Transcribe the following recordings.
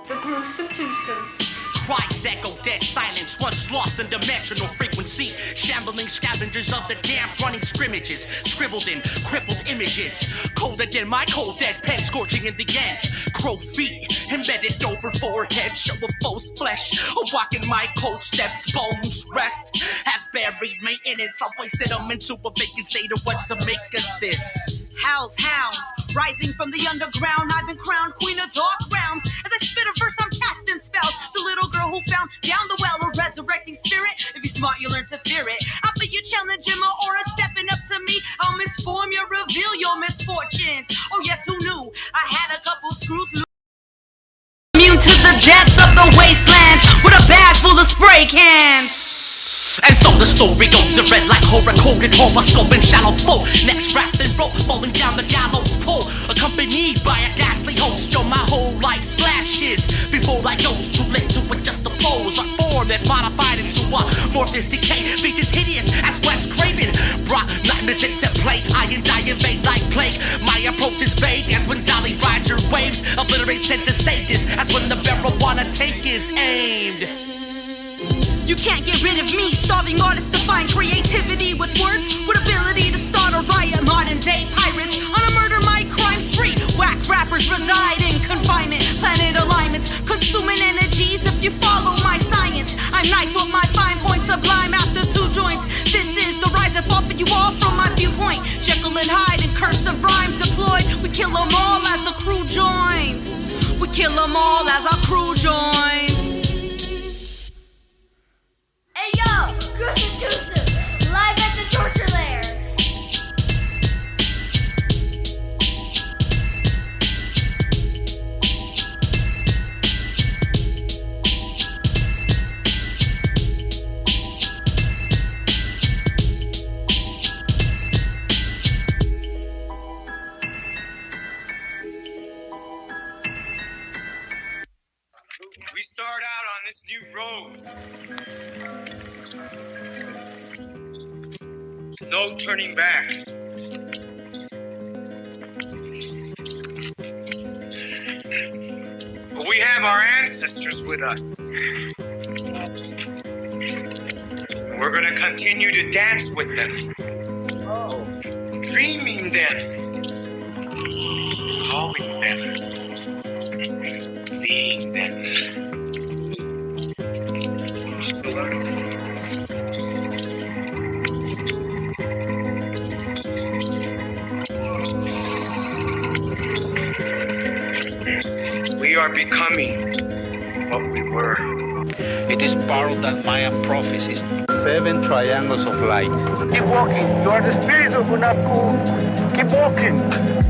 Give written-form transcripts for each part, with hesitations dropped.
the gruesome twosome. Cries echo dead silence, once lost in dimensional frequency. Shambling scavengers of the damp running scrimmages, scribbled in crippled images. Colder than my cold dead pen, scorching in the end. Crow feet, embedded over forehead, show of foe's flesh. A walk in my cold steps, bones rest. Has buried maintenance, I'll place them into a vacant state of what to make of this. Howl's hounds, rising from the underground. I've been crowned queen of dark realms. As I spit a verse, I'm casting spells. The little girl who found down the well, a resurrecting spirit. If you're smart, you learn to fear it. After you challenging my aura, stepping up to me, I'll misform you, reveal your misfortunes. Oh yes, who knew? I had a couple screws loose. Immune to the depths of the wastelands, with a bag full of spray cans. And so the story goes, it read like horror-coded horoscope in shallow folk. Next wrapped in rope, falling down the gallows pole, accompanied by a ghastly host. Yo, my whole life flashes before I goes, too late to adjust the pose. A form that's modified into a morphous decay, features hideous as Wes Craven. Brought nightmares into play, I and I invade like plague. My approach is vague as when Jolly rides your waves, obliterate center stages as when the marijuana tank is aimed. You can't get rid of me, starving artists define creativity with words, with ability to start a riot. Modern day pirates on a murder mic crime spree. Whack rappers reside in confinement, planet alignments, consuming energies if you follow my science. I'm nice with my fine points, sublime after two joints. This is the rise and fall for you all from my viewpoint. Jekyll and Hyde and cursive rhymes deployed. We kill them all as the crew joins. We kill them all as our crew joins. Hey yo, Gruesome Twosome, live at the torture lair. We start out on this new road. No turning back. But we have our ancestors with us. We're gonna continue to dance with them. Dreaming them. Calling them. Being them. We are becoming what we were. It is part of that Mayan prophecies. 7 triangles of light. Keep walking. You are the spirit of Unapku. Keep walking.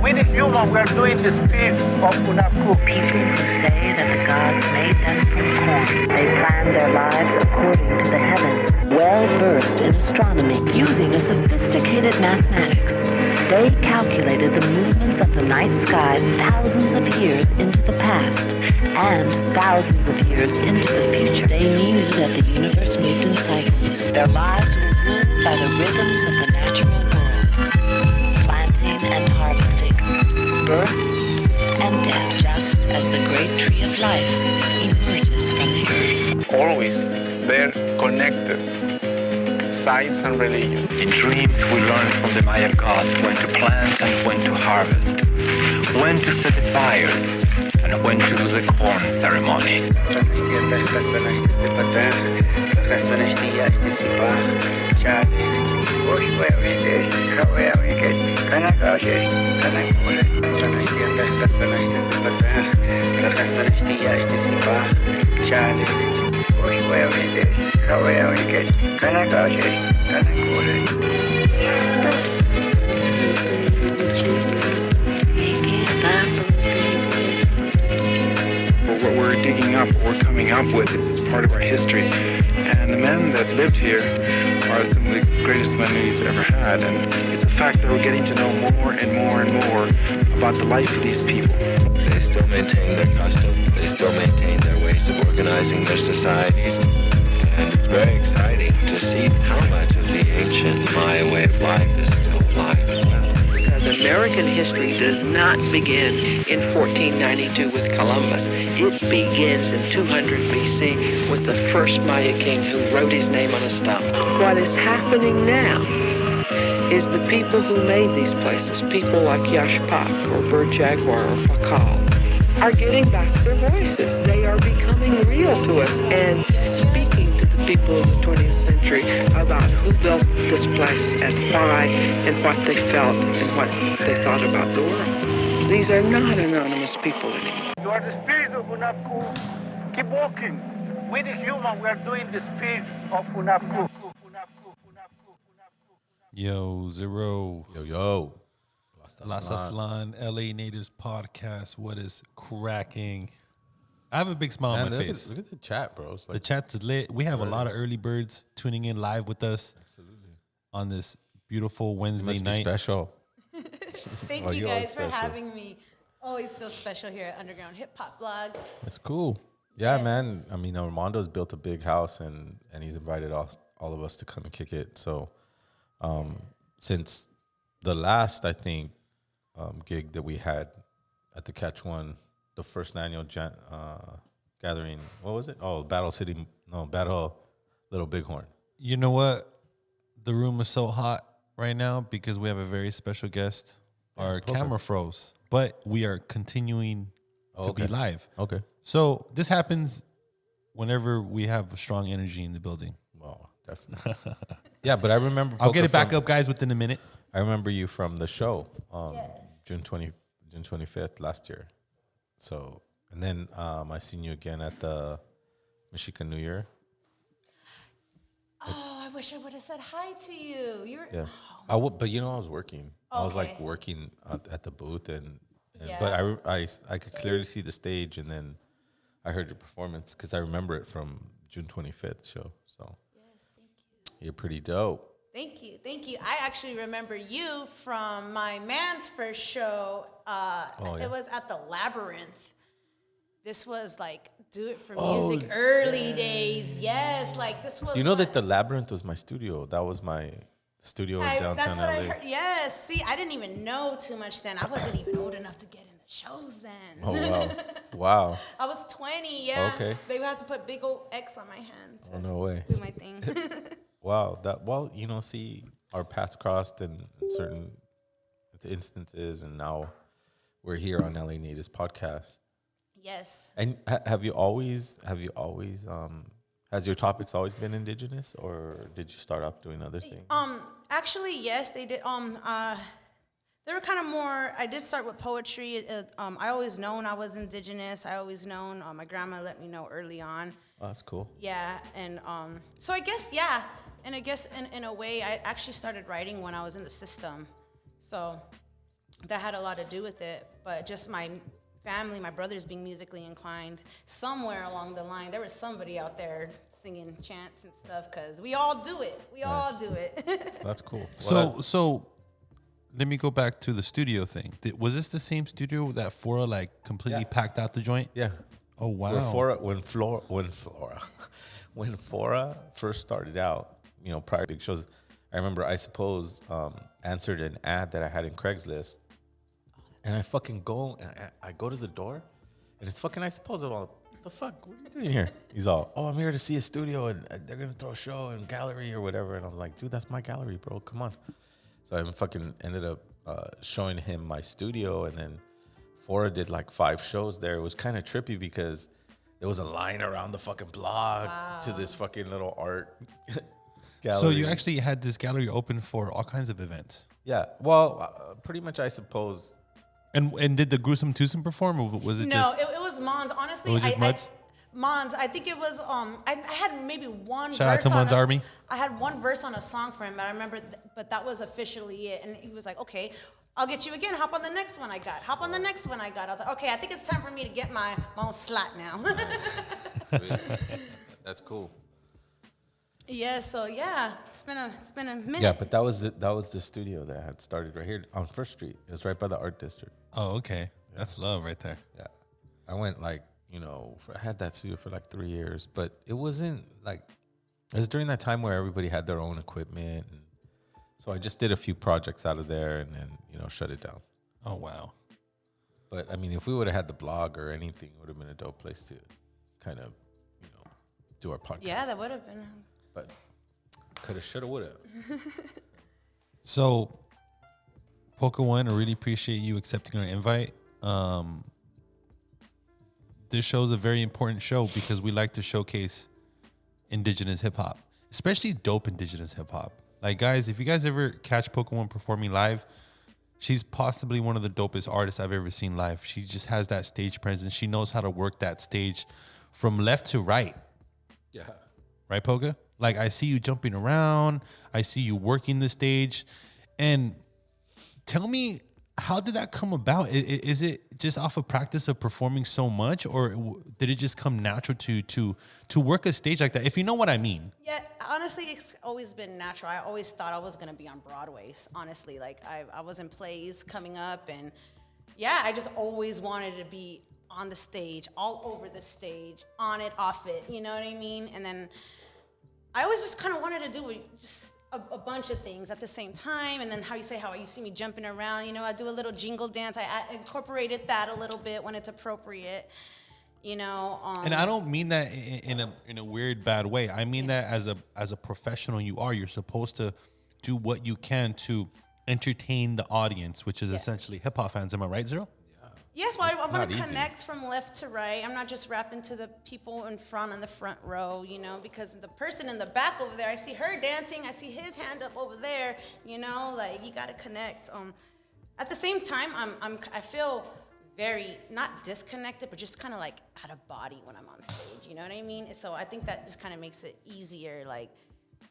We the human, we are doing the spirit of Unapku. People who say that the gods made them from corn. They planned their lives according to the heavens. Well versed in astronomy, using a sophisticated mathematics, they calculated the movements of the night sky thousands of years into the past and thousands of years into the future. They knew that the universe moved in cycles. Their lives were ruled by the rhythms of the natural world, planting and harvesting, birth and death, just as the great tree of life emerges from the earth. Always, they're connected. Science and religion. In dreams, we learn from the Maya gods when to plant and when to harvest, when to set a fire, and when to do the corn ceremony. What we're digging up, what we're coming up with, is part of our history. And the men that lived here are some of the greatest men we've ever had. And it's a fact that we're getting to know more and more and more about the life of these people. They still maintain their customs, they still maintain their ways of organizing their societies. And it's very exciting to see how much of the ancient Maya way of life is still alive as well. Because American history does not begin in 1492 with Columbus. It begins in 200 BC with the first Maya king who wrote his name on a stone. What is happening now is the people who made these places, people like Yashpak or Bird Jaguar or Pakal, are getting back their voices. They are becoming real to us and speaking to the people of the 20th century about who built this place and why and what they felt and what they thought about the world. These are not anonymous people anymore. You are the spirit of Unapku. Keep walking. We the human, we are doing the spirit of Unapku. Yo, Zero. Yo. Las Aslan, LA Natives Podcast. What is cracking? I have a big smile on my face. Look at the chat, bro. The chat's lit. We have a lot of early birds tuning in live with us. Absolutely. On this beautiful Wednesday must night. Be special. Thank you guys for having me. Always feel special here at Underground Hip Hop Blog. That's cool. Yeah, man. I mean, Armando's built a big house and he's invited all of us to come and kick it. So since the last, I think, gig that we had at the Catch One, the first annual gathering, what was it? Oh, Battle Little Bighorn. You know what? The room is so hot right now because we have a very special guest. Our camera froze, but we are continuing to be live. Okay. So this happens whenever we have strong energy in the building. Well, definitely. Yeah, but I remember. I'll get it back up, guys, within a minute. I remember you from the show, June 25th last year. So, and then I seen you again at the Michigan New Year. Oh, I wish I would have said hi to you. You're yeah. But I was working. Okay. I was like working at the booth, but I could clearly see the stage, and then I heard your performance because I remember it from June 25th show. So yes, thank you. You're pretty dope. Thank you. I actually remember you from my man's first show. It was at the Labyrinth. This was like Do It For Music early days. Yes, like this was. You know that the Labyrinth was my studio. That was my studio in downtown that's what LA. I heard. Yes. See, I didn't even know too much then. I wasn't even old enough to get in the shows then. Oh wow! Wow. I was 20. Yeah. Okay. They would have to put big old X on my hand. Oh no way. Do my thing. Wow. See, our paths crossed in certain instances, and now we're here on LA Natives Podcast. Yes. And have you always has your topics always been Indigenous, or did you start off doing other things? Actually, yes, they did. They were kind of more. I did start with poetry. I always known I was Indigenous. I always known. My grandma let me know early on. Oh, that's cool. Yeah, and so I guess yeah, and I guess in a way I actually started writing when I was in the system, so that had a lot to do with it. But just my family, my brothers being musically inclined, somewhere along the line, there was somebody out there singing chants and stuff, because we all do it. We all do it. That's cool. So let me go back to the studio thing. Was this the same studio that Fora completely packed out the joint? Yeah. Oh wow. When Fora first started out, prior to big shows, I remember I suppose answered an ad that I had in Craigslist. And I fucking go, and I go to the door, and it's fucking I suppose. I'm all, what the fuck? What are you doing here? He's all, oh, I'm here to see a studio, and they're going to throw a show and gallery or whatever. And I'm like, dude, that's my gallery, bro. Come on. So I fucking ended up showing him my studio, and then Fora did 5 shows there. It was kind of trippy because there was a line around the fucking block to this fucking little art gallery. So you actually had this gallery open for all kinds of events? Yeah. Well, pretty much, I suppose. And did the Gruesome Twosome perform, or was it just... No, it was Mons. Honestly, it was just Muds? Mons. I think it was... I had maybe one Shout verse out to Mons Army. I had one verse on a song for him, but I remember... but that was officially it. And he was like, okay, I'll get you again. Hop on the next one I got. Hop on the next one I got. I was like, okay, I think it's time for me to get my own slot now. Sweet. That's cool. Yeah, so yeah, it's been a minute. Yeah, but that was the studio that I had started right here on First Street. It was right by the Art District. Oh, okay. Yeah. That's love right there. Yeah. I went I had that studio for 3 years, but it wasn't it was during that time where everybody had their own equipment, and so I just did a few projects out of there and then, shut it down. Oh, wow. But I mean, if we would have had the blog or anything, it would have been a dope place to kind of, do our podcast. Yeah, that would have been. But coulda, shoulda, woulda. So, Poka One, I really appreciate you accepting our invite. This show is a very important show because we like to showcase Indigenous hip hop, especially dope Indigenous hip hop. Like, guys, if you guys ever catch Poka One performing live, she's possibly one of the dopest artists I've ever seen live. She just has that stage presence. She knows how to work that stage from left to right. Yeah. Right, Poka? Like, I see you jumping around. I see you working the stage. And tell me, how did that come about? Is it just off of practice of performing so much, or did it just come natural to work a stage like that? If you know what I mean. Yeah, honestly, it's always been natural. I always thought I was going to be on Broadway, honestly. Like, I was in plays coming up, and yeah, I just always wanted to be on the stage, all over the stage, on it, off it, you know what I mean? And then I always just kind of wanted to do just a bunch of things at the same time. And then how you see me jumping around, I do a little jingle dance. I incorporated that a little bit when it's appropriate, And I don't mean that in a weird, bad way. I mean that as a professional you're supposed to do what you can to entertain the audience, which is essentially hip hop fans. Am I right, Zero? Yes, well, I want to connect from left to right. I'm not just rapping to the people in the front row, because the person in the back over there, I see her dancing, I see his hand up over there, like you got to connect. At the same time, I feel very, not disconnected, but just kind of like out of body when I'm on stage, you know what I mean? So I think that just kind of makes it easier,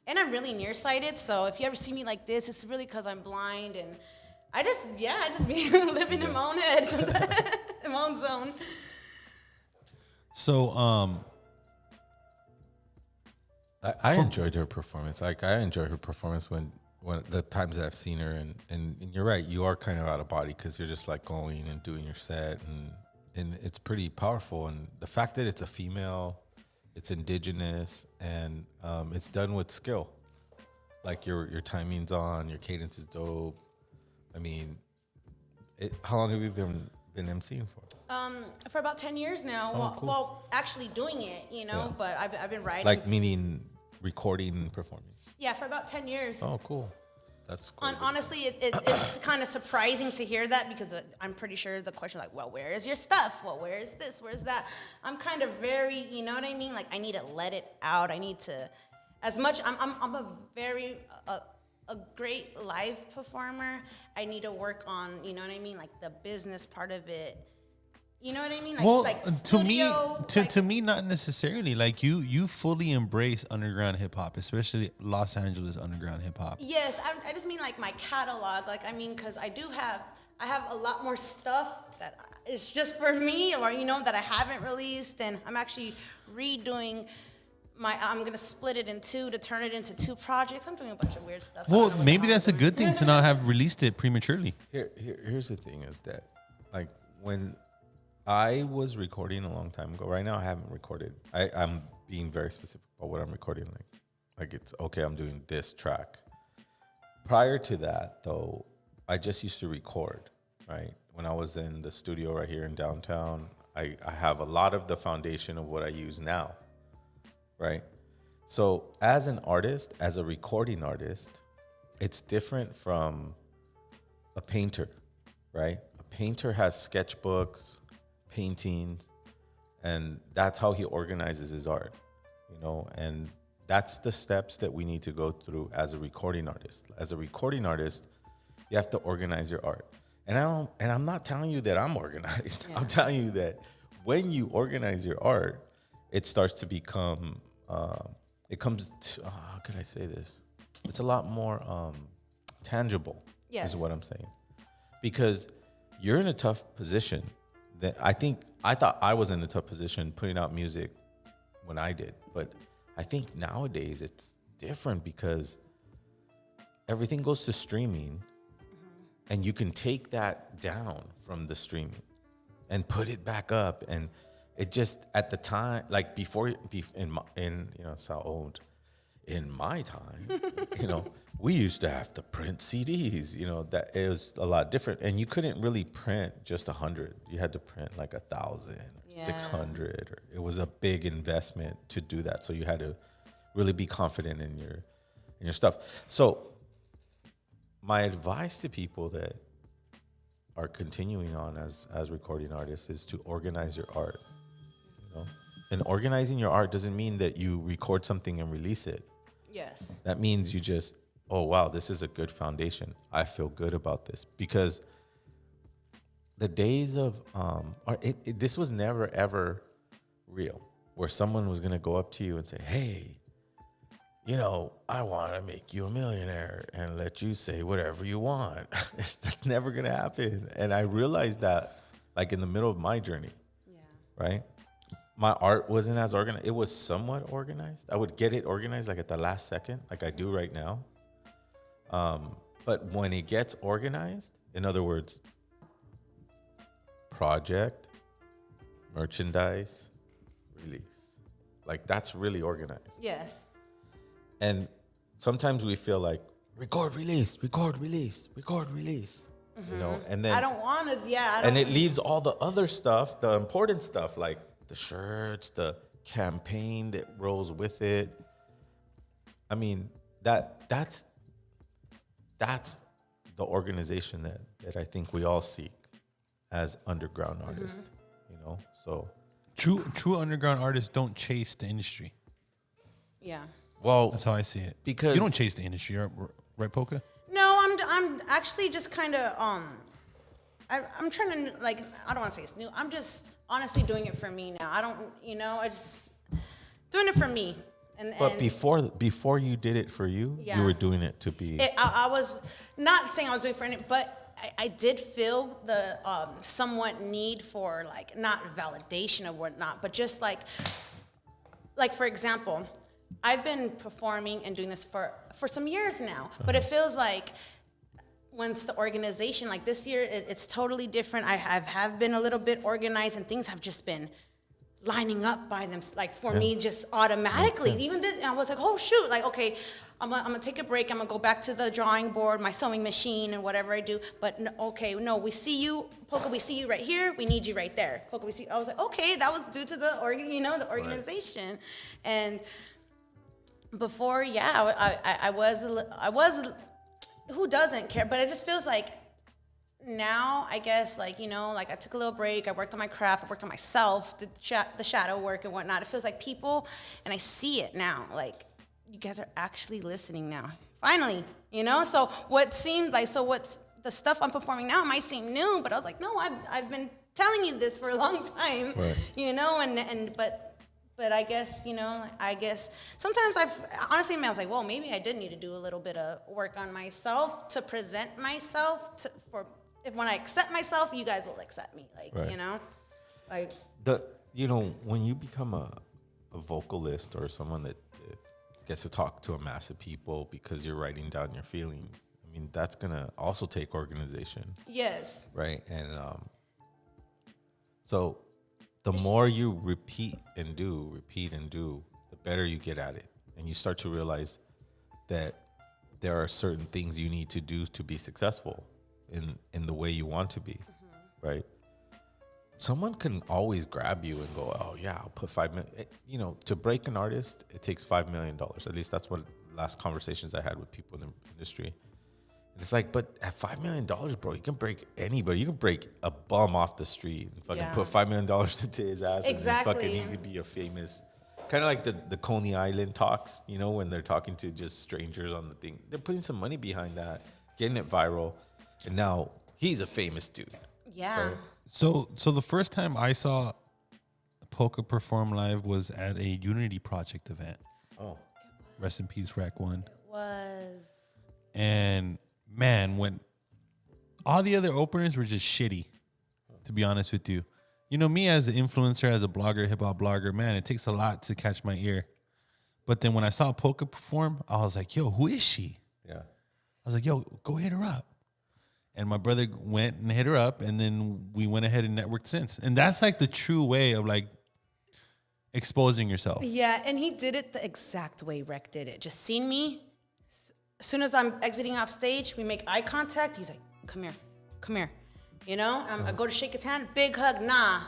and I'm really nearsighted, so if you ever see me like this, it's really because I'm blind, and I just be living in my own head, in my own zone. So, I enjoyed her performance. Like, I enjoy her performance when the times that I've seen her, and you're right, you are kind of out of body because you're just like going and doing your set, and it's pretty powerful. And the fact that it's a female, it's Indigenous, and it's done with skill. Like your timing's on, your cadence is dope. I mean, how long have you been emceeing for? For about 10 years now. Oh, cool. Well, actually doing it, but I've been writing. Like, meaning recording and performing? Yeah, for about 10 years. Oh, cool. That's cool. Honestly, it's kind of surprising to hear that, because I'm pretty sure the question, like, well, where is your stuff? Well, where is this? Where's that? I'm kind of very, you know what I mean? Like, I need to let it out. I need to, as much, I'm a very... a great live performer. I need to work on, you know what I mean, like the business part of it. You know what I mean? To me, not necessarily. Like you fully embrace underground hip hop, especially Los Angeles underground hip hop. Yes, I just mean like my catalog. Like, I mean, because I have a lot more stuff that is just for me, or that I haven't released, and I'm actually redoing. I'm going to split it in two to turn it into two projects. I'm doing a bunch of weird stuff. Well, maybe that's a good thing to not have released it prematurely. Here's the thing is that, like, when I was recording a long time ago, right now I haven't recorded. I'm being very specific about what I'm recording. Like it's, okay, I'm doing this track. Prior to that, though, I just used to record, right? When I was in the studio right here in downtown, I have a lot of the foundation of what I use now. Right? So as an artist, as a recording artist, it's different from a painter, right? A painter has sketchbooks, paintings, and that's how he organizes his art, and that's the steps that we need to go through as a recording artist. As a recording artist, you have to organize your art. And I'm not telling you that I'm organized. Yeah. I'm telling you that when you organize your art, it starts to become, it comes to, how could I say this? It's a lot more tangible, is what I'm saying. Because you're in a tough position. I thought I was in a tough position putting out music when I did. But I think nowadays it's different because everything goes to streaming, and you can take that down from the streaming and put it back up. And it just, at the time, like before, so old, in my time, we used to have to print CDs, that it was a lot different. And you couldn't really print just 100. You had to print like 1,000 or 600. Or it was a big investment to do that. So you had to really be confident in your stuff. So my advice to people that are continuing on as recording artists is to organize your art. And organizing your art doesn't mean that you record something and release it. Yes. That means you just, oh, wow, this is a good foundation. I feel good about this. Because the days of, this was never, ever real, where someone was going to go up to you and say, hey, I want to make you a millionaire and let you say whatever you want. That's never going to happen. And I realized that, like, in the middle of my journey, right? My art wasn't as organized. It was somewhat organized. I would get it organized like at the last second, like I do right now. But when it gets organized, in other words, project, merchandise, release, like that's really organized. Yes. And sometimes we feel like record, release, record, release, record, release. And then I don't want to. And it leaves all the other stuff, the important stuff, like the shirts, the campaign that rolls with it. I mean, that's the organization that I think we all seek as underground artists. So true underground artists don't chase the industry. Yeah. Well, that's how I see it. Because you don't chase the industry, right, Poka? No, I'm actually just kind of I'm trying to, like, I don't want to say it's new. I'm just honestly doing it for me now. I don't, I just doing it for me. But before you did it for you, you were doing it to be. I was not saying I was doing it for anything, but I did feel the somewhat need for, like, not validation or whatnot, but just like for example, I've been performing and doing this for some years now, but it feels like once the organization, like this year, it's totally different. I have been a little bit organized, and things have just been lining up by them, like for me, just automatically. Even this, I was like, oh shoot, like, okay, I'm gonna take a break. I'm gonna go back to the drawing board, my sewing machine, and whatever I do. But we see you, Poka. We see you right here. We need you right there, Poka. We see. I was like, okay, that was due to the organization, right. And before, I was. Who doesn't care? But it just feels like now, I guess, like, like I took a little break. I worked on my craft. I worked on myself, did the shadow work and whatnot. It feels like people, and I see it now, like, you guys are actually listening now. Finally, So what's the stuff I'm performing now might seem new, but I was like, no, I've been telling you this for a long time, right. But I guess, sometimes I was like, well, maybe I did need to do a little bit of work on myself to present myself when I accept myself, you guys will accept me. Like, right. When you become a vocalist or someone that gets to talk to a mass of people because you're writing down your feelings, I mean, that's going to also take organization. Yes. Right. And so the more you repeat and do, the better you get at it. And you start to realize that there are certain things you need to do to be successful in the way you want to be, right? Someone can always grab you and go, oh, yeah, I'll put $5 million. To break an artist, it takes $5 million. At least that's what last conversations I had with people in the industry. It's like, but at $5 million, bro, you can break anybody. You can break a bum off the street and fucking put $5 million into his ass. Exactly. And fucking he could be a famous, kind of like the Coney Island talks, when they're talking to just strangers on the thing. They're putting some money behind that, getting it viral. And now he's a famous dude. Yeah. Right? So the first time I saw Poka perform live was at a Unity Project event. Oh. Rest in peace, Rack One. It was. And man, when all the other openers were just shitty, to be honest with you. Me as an influencer, as a blogger, hip-hop blogger, man, it takes a lot to catch my ear. But then when I saw Poka perform, I was like, yo, who is she? Yeah. I was like, yo, go hit her up. And my brother went and hit her up, and then we went ahead and networked since. And that's like the true way of, like, exposing yourself. Yeah, and he did it the exact way Rec did it. Just seen me. As soon as I'm exiting off stage, we make eye contact. He's like, come here. You know, I go to shake his hand, big hug, nah.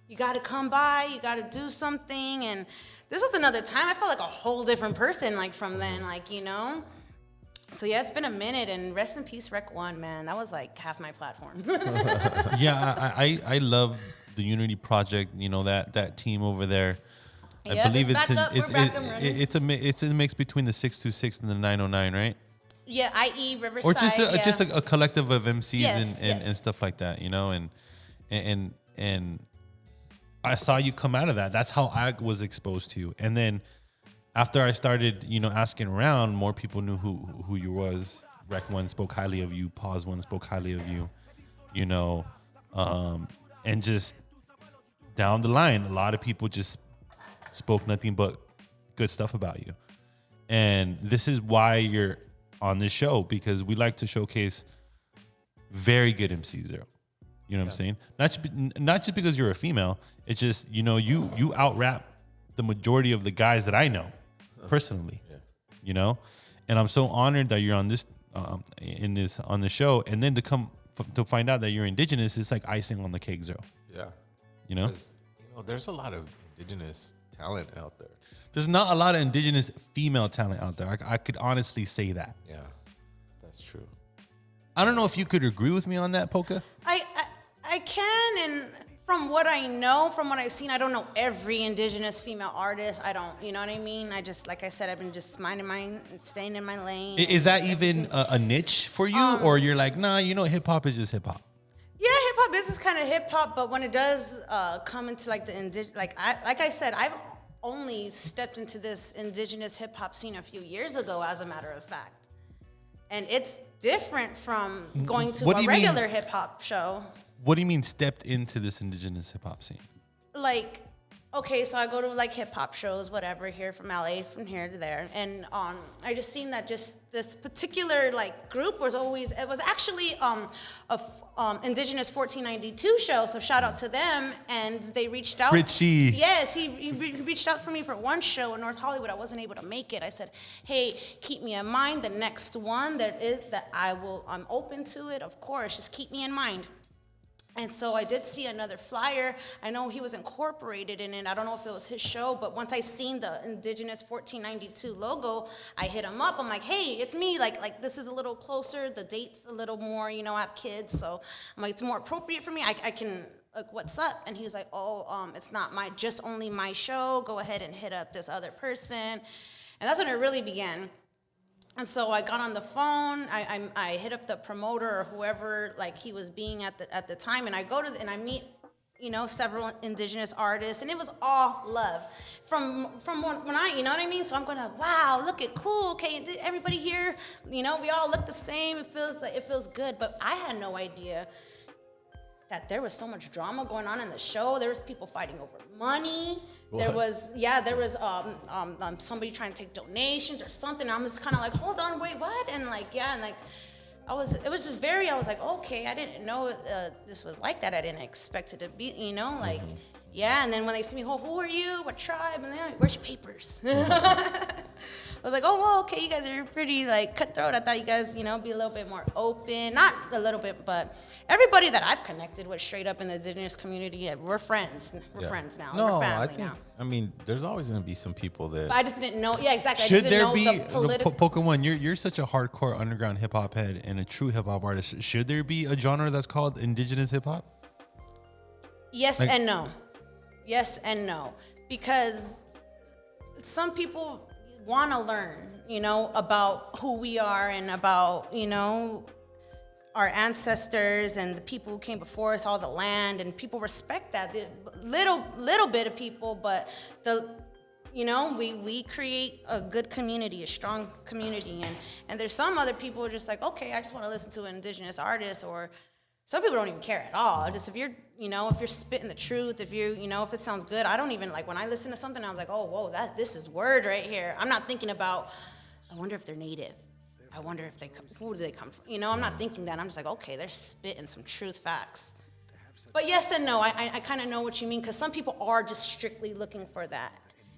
You got to come by, you got to do something. And this was another time. I felt like a whole different person, like, from then, like, you know. So, yeah, it's been a minute, and rest in peace, Rec 1, man. That was, like, half my platform. Yeah, I love the Unity Project, you know, that team over there. Yep, I believe it's a mix between the 626 and the 909, right? Yeah, i.e. Riverside. Or just yeah. just a collective of MCs Yes, and stuff like that, you know, and I saw you come out of that. That's how I was exposed to you. And then after I started, you know, asking around, more people knew who you was. Rec 1 spoke highly of you. Pause 1 spoke highly of you, you know, and just down the line, a lot of people just spoke nothing but good stuff about you. And this is why you're on this show, because we like to showcase very good MCs, Zero. You know what I'm saying? Not just because you're a female. It's just, you know, you out rap the majority of the guys that I know personally. Yeah. You know, and I'm so honored that you're on this on the show, and then to find out that you're Indigenous is like icing on the cake, Zero. Yeah. You know, there's a lot of Indigenous talent out there. There's not a lot of Indigenous female talent out there. I could honestly say that. Yeah, that's true. I don't know if you could agree with me on that, Poka. I can, and from what I know, from what I've seen, I don't know every Indigenous female artist. I don't, you know what I mean? I just, like I said, I've been just minding mine and staying in my lane. Is that even a niche for you, or you're like, nah, you know, hip hop is just hip hop? Yeah, hip hop is kind of hip hop, but when it does come into like the like I said, I've only stepped into this Indigenous hip hop scene a few years ago, as a matter of fact, and it's different from going to a regular hip hop show. What do you mean stepped into this Indigenous hip hop scene? Like, okay, so I go to like hip hop shows, whatever, here from LA, from here to there, and I just seen that just this particular like group was actually Indigenous 1492 show. So shout out to them, and they reached out. Richie. Yes, he reached out for me for one show in North Hollywood. I wasn't able to make it. I said, hey, keep me in mind. The next one I'm open to it, of course. Just keep me in mind. And so I did see another flyer. I know he was incorporated in it. I don't know if it was his show, but once I seen the Indigenous 1492 logo, I hit him up. I'm like, hey, it's me. Like this is a little closer. The date's a little more, you know, I have kids. So I'm like, it's more appropriate for me. I can, like, what's up? And he was like, it's not only my show. Go ahead and hit up this other person. And that's when it really began. And so I got on the phone, I hit up the promoter or whoever like he was being at the time, and I go and I meet, you know, several Indigenous artists, and it was all love from when I, you know what I mean? So I'm going, wow, look at cool, okay, everybody here, you know, we all look the same, it feels good, but I had no idea that there was so much drama going on in the show. There was people fighting over money. What? There was somebody trying to take donations or something. I'm just kind of like, hold on, wait, what? And like, yeah, and like, I was like, okay, I didn't know this was like that. I didn't expect it to be, you know, like, yeah. And then when they see me, who are you? What tribe? And they're like, where's your papers? I was like, oh, well, okay, you guys are pretty like cutthroat. I thought you guys, you know, be a little bit more open. Not a little bit, but everybody that I've connected with straight up in the Indigenous community, we're friends. We're friends now. No, we're family I think, now. I mean, there's always going to be some people that. But I just didn't know. Yeah, exactly. Should there be Poka One? You're such a hardcore underground hip hop head and a true hip hop artist. Should there be a genre that's called Indigenous hip hop? Yes and no. Yes and no, because some people want to learn, you know, about who we are and about, you know, our ancestors and the people who came before us, all the land, and people respect that. The little bit of people, but you know, we create a good community, a strong community, and there's some other people who are just like, okay, I just want to listen to an Indigenous artist, or some people don't even care at all. Just if you're spitting the truth, if if it sounds good, I don't even, like, when I listen to something, I'm like, oh, whoa, this is word right here. I'm not thinking about, I wonder if they're native. I wonder if who do they come from? You know, I'm not thinking that. I'm just like, okay, they're spitting some truth facts. But yes and no. I kind of know what you mean, because some people are just strictly looking for that.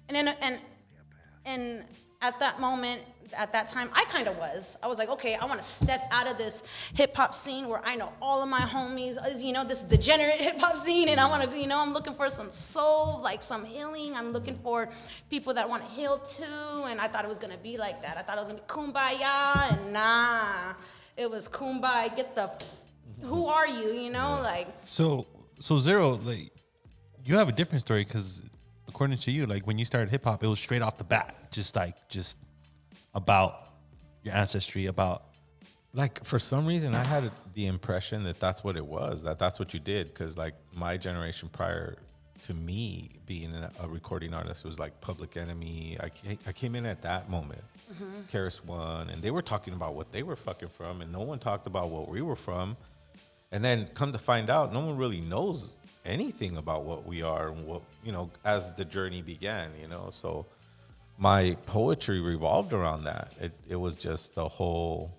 And then and at that moment, at that time, I kind of was. I was like, okay, I want to step out of this hip hop scene where I know all of my homies, you know, this degenerate hip hop scene, and I want to, you know, I'm looking for some soul, like some healing. I'm looking for people that want to heal too, and I thought it was gonna be like that. I thought it was gonna be kumbaya, and nah, it was kumbaya. Get the, who are you? You know, like. So Zero, like, you have a different story, because according to you, like when you started hip hop, it was straight off the bat, just about your ancestry, about. Like, for some reason, I had the impression that that's what it was, that's what you did. Because, like, my generation prior to me being a recording artist was, like, Public Enemy. I came in at that moment, Karis One, and they were talking about what they were fucking from, and no one talked about what we were from. And then come to find out, no one really knows anything about what we are and what, you know, as the journey began, you know. So my poetry revolved around that. It was just the whole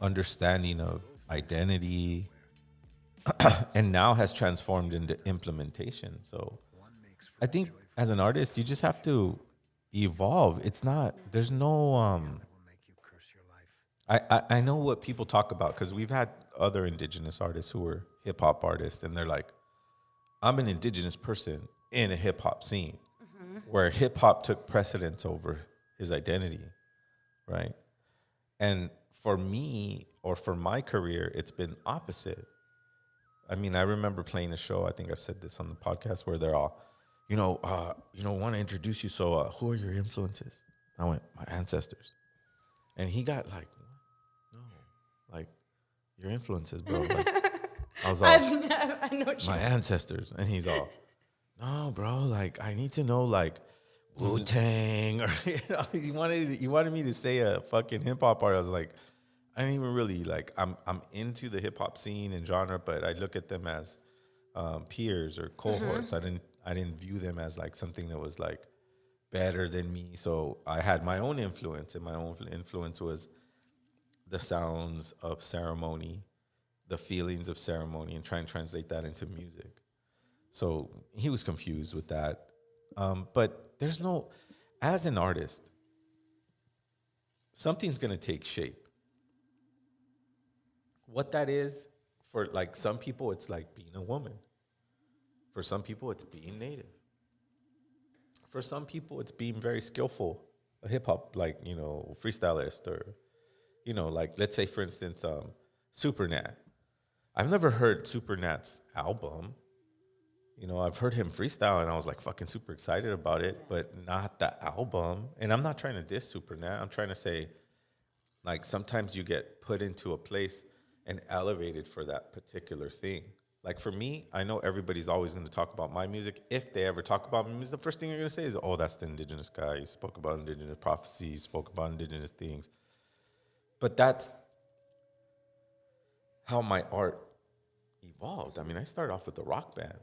understanding of identity and now has transformed into implementation. So I think as an artist, you just have to evolve. It's not, there's no, I know what people talk about, because we've had other indigenous artists who were hip hop artists, and they're like, I'm an indigenous person in a hip hop scene where hip hop took precedence over his identity, right? And for me, or for my career, it's been opposite. I mean, I remember playing a show, I think I've said this on the podcast, where they're all, want to introduce you, so who are your influences? I went, my ancestors. And he got like, what? No, like, your influences, bro. Like, I was all, I know what my ancestors. And he's all, no, bro, like, I need to know, like, Wu-Tang, or, you know, he wanted me to say a fucking hip-hop artist. I was like, I didn't even really, like, I'm into the hip-hop scene and genre, but I look at them as peers or cohorts. I didn't view them as, like, something that was, like, better than me. So I had my own influence, and my own influence was the sounds of ceremony, the feelings of ceremony, and try and translate that into music. So he was confused with that. But there's no, as an artist, something's going to take shape. What that is, for like some people, it's like being a woman. For some people, it's being native. For some people, it's being very skillful, a hip hop, like, you know, freestylist, or, you know, like, let's say, for instance, Supernat. I've never heard Supernat's album. You know, I've heard him freestyle, and I was like fucking super excited about it, but not the album. And I'm not trying to diss Supernat. I'm trying to say, like, sometimes you get put into a place and elevated for that particular thing. Like, for me, I know everybody's always going to talk about my music. If they ever talk about my music, the first thing they're going to say is, oh, that's the indigenous guy. You spoke about indigenous prophecy. You spoke about indigenous things. But that's how my art evolved. I mean, I started off with a rock band,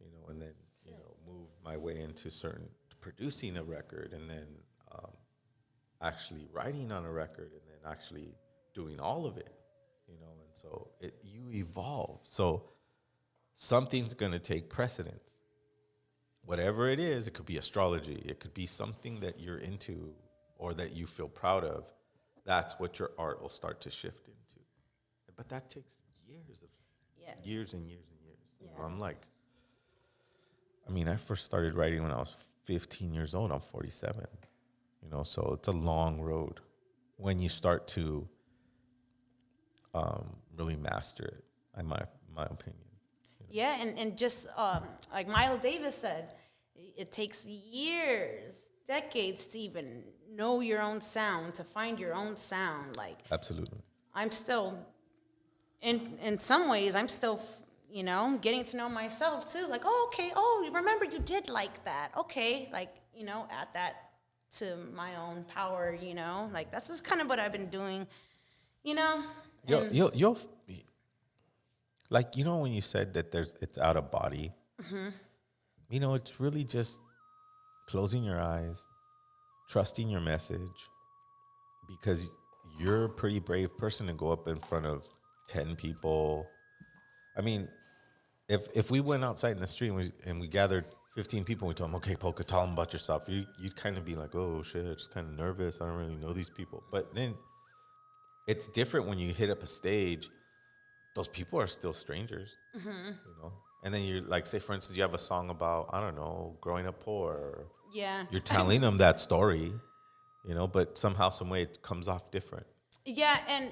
you know, and then, you know, moved my way into producing a record, and then actually writing on a record, and then actually doing all of it, you know. And so you evolve. So something's going to take precedence. Whatever it is, it could be astrology. It could be something that you're into or that you feel proud of. That's what your art will start to shift into. But that takes years and years and years. You know, I'm like, I mean, I first started writing when I was 15 years old. I'm 47. You know, so it's a long road when you start to really master it, in my opinion. You know? Yeah, and just like Miles Davis said, it takes years, decades to even know your own sound, to find your own sound. Like, absolutely. I'm still, in some ways, I'm still, you know, getting to know myself too. Like, oh, okay, oh, remember you did like that. Okay, like, you know, add that to my own power, you know. Like, that's just kind of what I've been doing, you know. You'll like, you know, when you said that it's out of body, you know, it's really just closing your eyes, trusting your message, because you're a pretty brave person to go up in front of 10 people. I mean, if we went outside in the street and we gathered 15 people and we told them, okay, Poka, tell them about yourself, you'd kind of be like, oh shit, just kind of nervous. I don't really know these people. But then it's different when you hit up a stage. Those people are still strangers, you know. And then you're like, say for instance, you have a song about, I don't know, growing up poor. Or Yeah. you're telling them that story, you know, but somehow, some way, it comes off different. Yeah, and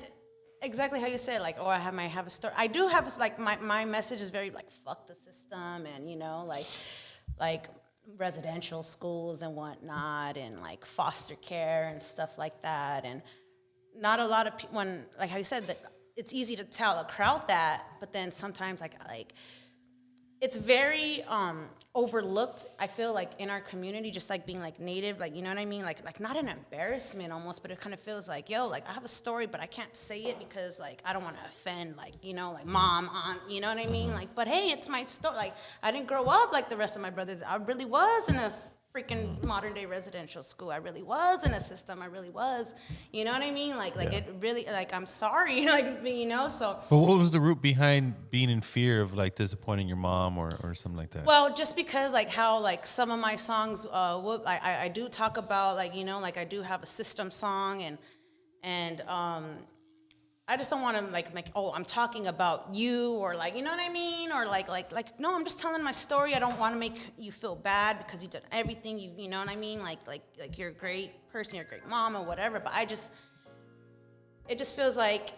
exactly how you said, like, oh, might have a story. I do have, like, my message is very, like, fuck the system, and, you know, like residential schools and whatnot, and, like, foster care and stuff like that. And not a lot of people, when, like how you said, that it's easy to tell a crowd that, but then sometimes, like it's very overlooked, I feel like, in our community, just like being like Native, like, you know what I mean? Like not an embarrassment almost, but it kind of feels like, yo, like I have a story, but I can't say it because like I don't want to offend, like, you know, like mom, aunt, you know what I mean? Like, but hey, it's my story. Like, I didn't grow up like the rest of my brothers. I really was in a freaking modern day residential school. I really was in a system. I really was, you know what I mean? Like it really, like, I'm sorry, like, you know, so. But what was the root behind being in fear of like disappointing your mom or something like that? Well, just because like how like some of my songs, I do talk about, like, you know, like I do have a system song, and I just don't want to like, oh, I'm talking about you, or like, you know what I mean? Or like, no, I'm just telling my story. I don't want to make you feel bad because you did everything, you know what I mean? Like you're a great person, you're a great mom or whatever. But it just feels like,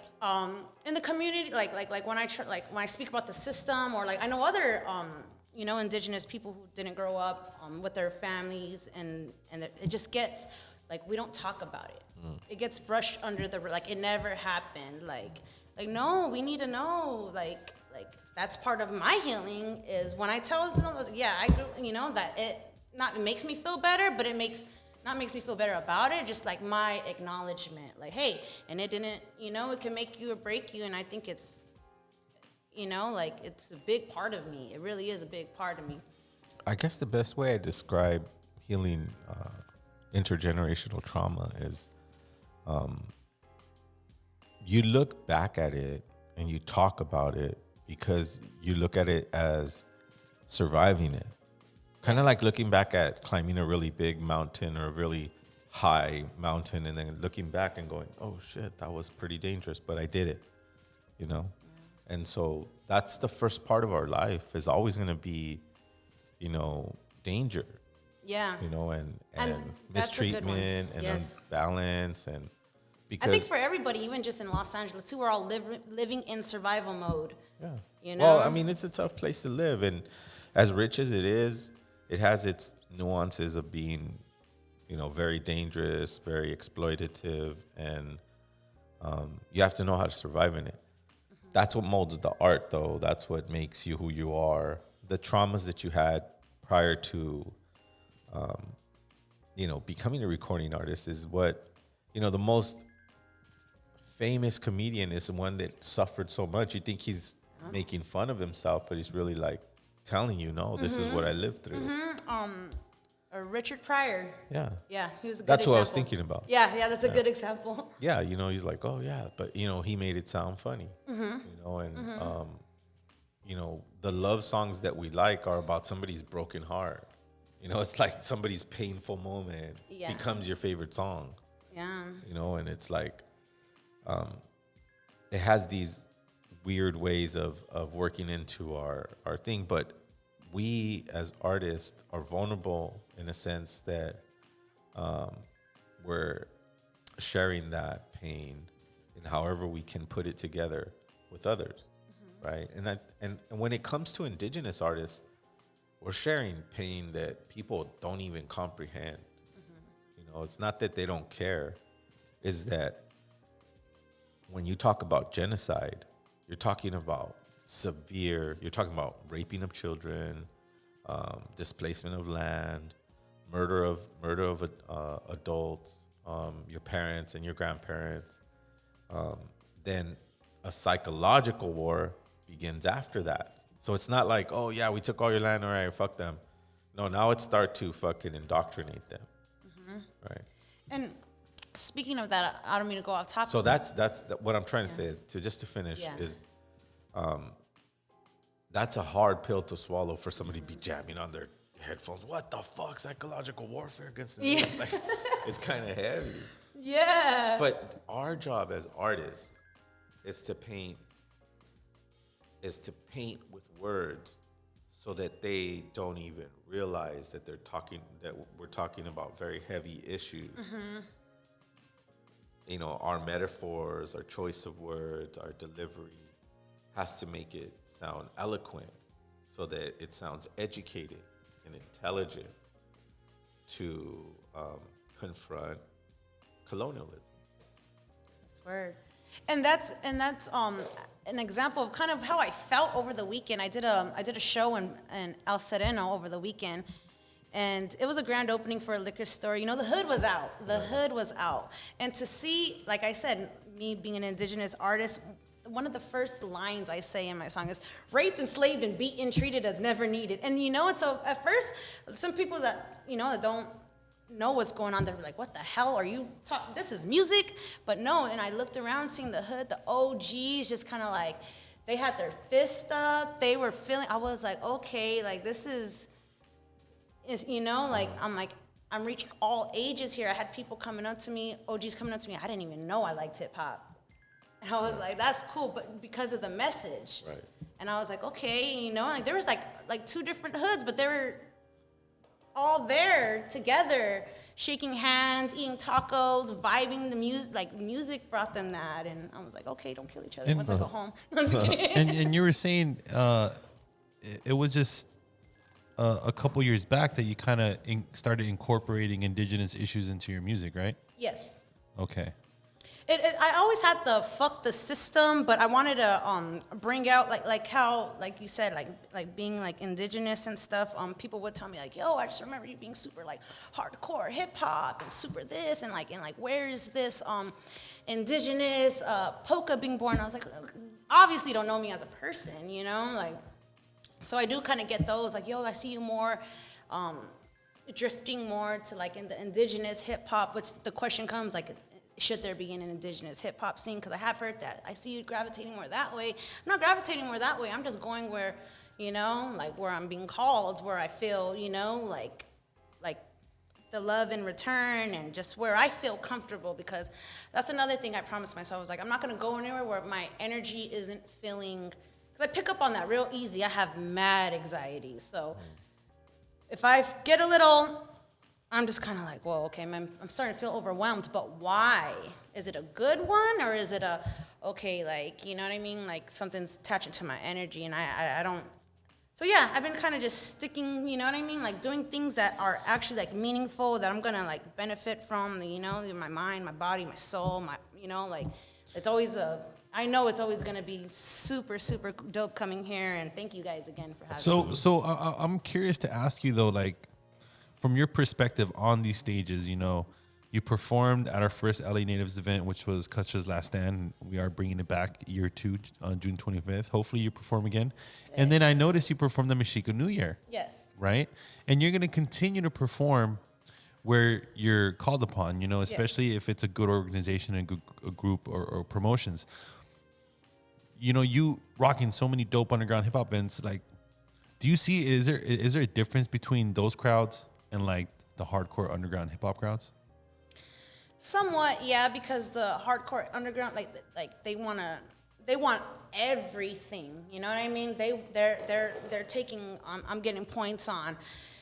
in the community, like when I speak about the system, or like I know other, you know, Indigenous people who didn't grow up with their families, and it just gets, like, we don't talk about it. It gets brushed under the, like, it never happened. Like no, we need to know. Like that's part of my healing, is when I tell someone, yeah, I grew, you know, that it makes me feel better, but it makes me feel better about it. Just like my acknowledgement, like, hey, and it didn't, you know, it can make you or break you, and I think it's, you know, like, it's a big part of me. It really is a big part of me. I guess the best way I describe healing intergenerational trauma is, you look back at it and you talk about it because you look at it as surviving it. Kind of like looking back at climbing a really big mountain or a really high mountain, and then looking back and going, oh shit, that was pretty dangerous, but I did it, you know? And so that's the first part of our life, is always going to be, you know, danger. Yeah. You know, and that's a good one. mistreatment and unbalance, and because I think for everybody, even just in Los Angeles too, we're all living in survival mode. Yeah. You know? Well, I mean, it's a tough place to live, and as rich as it is, it has its nuances of being, you know, very dangerous, very exploitative, and you have to know how to survive in it. That's what molds the art, though. That's what makes you who you are. The traumas that you had prior to, you know, becoming a recording artist is what, you know, the most famous comedian is the one that suffered so much. You think he's making fun of himself, but he's really like telling you, no, this is what I lived through. Richard Pryor. Yeah. Yeah, he was a good That's example. what I was thinking about. Yeah, that's a good example. Yeah, you know, he's like, oh yeah, but you know, he made it sound funny. You know, and you know, the love songs that we like are about somebody's broken heart. You know, it's like somebody's painful moment becomes your favorite song. Yeah. You know, and it's like, it has these weird ways of working into our thing, but we as artists are vulnerable in a sense that we're sharing that pain and however we can put it together with others, right? And when it comes to Indigenous artists, we're sharing pain that people don't even comprehend. You know, it's not that they don't care, is that when you talk about genocide, you're talking about you're talking about raping of children, displacement of land, murder of adults, your parents and your grandparents. Then a psychological war begins after that. So it's not like, oh yeah, we took all your land, all right, fuck them. No, now it start to fucking indoctrinate them, right? And speaking of that, I don't mean to go off topic. So that's what I'm trying to say. To finish is, that's a hard pill to swallow for somebody to be jamming on their headphones. What the fuck? Psychological warfare against the news? Like, it's kind of heavy. Yeah. But our job as artists is to paint with words so that they don't even realize that we're talking about very heavy issues. Mm-hmm. You know, our metaphors, our choice of words, our delivery has to make it sound eloquent so that it sounds educated and intelligent to confront colonialism. That's word. And that's an example of kind of how I felt over the weekend. I did a show in El Sereno over the weekend, and it was a grand opening for a liquor store. You know, the hood was out. The hood was out. And to see, like I said, me being an indigenous artist, one of the first lines I say in my song is, raped, enslaved, and beaten, treated as never needed. And you know, and so at first, some people that, you know, that don't know what's going on, they're like, what the hell are you talking? This is music? But no, and I looked around seeing the hood, the OGs just kind of like, they had their fist up. They were feeling, I was like, okay, like this is you know, like, I'm reaching all ages here. I had people coming up to me, OGs coming up to me. I didn't even know I liked hip hop. And I was like, that's cool, but because of the message. Right. And I was like, okay, you know, like there was like two different hoods, but they were all there together, shaking hands, eating tacos, vibing the music. Like music brought them that, and I was like, okay, don't kill each other. Once I go home. and you were saying it was just a couple years back that you kind of started incorporating indigenous issues into your music, right? Yes. Okay. I always had the fuck the system, but I wanted to bring out like how, like you said, like being like indigenous and stuff. People would tell me like, yo, I just remember you being super like hardcore hip hop and super this and like where is this indigenous Poka being born? I was like, obviously you don't know me as a person, you know, like. So I do kind of get those like, yo, I see you more. Drifting more to like in the indigenous hip hop, which the question comes like, should there be an indigenous hip hop scene? Because I have heard that. I see you gravitating more that way. I'm not gravitating more that way. I'm just going where, you know, like where I'm being called, where I feel, you know, like the love in return and just where I feel comfortable. Because that's another thing I promised myself. I was like, I'm not going to go anywhere where my energy isn't feeling, because I pick up on that real easy. I have mad anxiety. So if I get a little, I'm just kind of like, whoa, okay, I'm starting to feel overwhelmed, but why? Is it a good one, or is it okay, like, you know what I mean? Like, something's attaching to my energy, and I don't. So, yeah, I've been kind of just sticking, you know what I mean? Like, doing things that are actually, like, meaningful, that I'm going to, like, benefit from, you know, my mind, my body, my soul, you know, like, it's always I know it's always going to be super, super dope coming here, and thank you guys again for having me. So I'm curious to ask you, though, like, from your perspective on these stages, you know, you performed at our first LA Natives event, which was Custer's Last Stand. We are bringing it back year 2 on June 25th. Hopefully you perform again. And then I noticed you performed the Mexico New Year. Yes. Right? And you're going to continue to perform where you're called upon, you know, especially if it's a good organization and a group or promotions. You know, you rocking so many dope underground hip hop events. Like, do you see, is there a difference between those crowds and like the hardcore underground hip hop crowds? Somewhat, yeah, because the hardcore underground, like they want everything. You know what I mean? They're taking. I'm getting points on,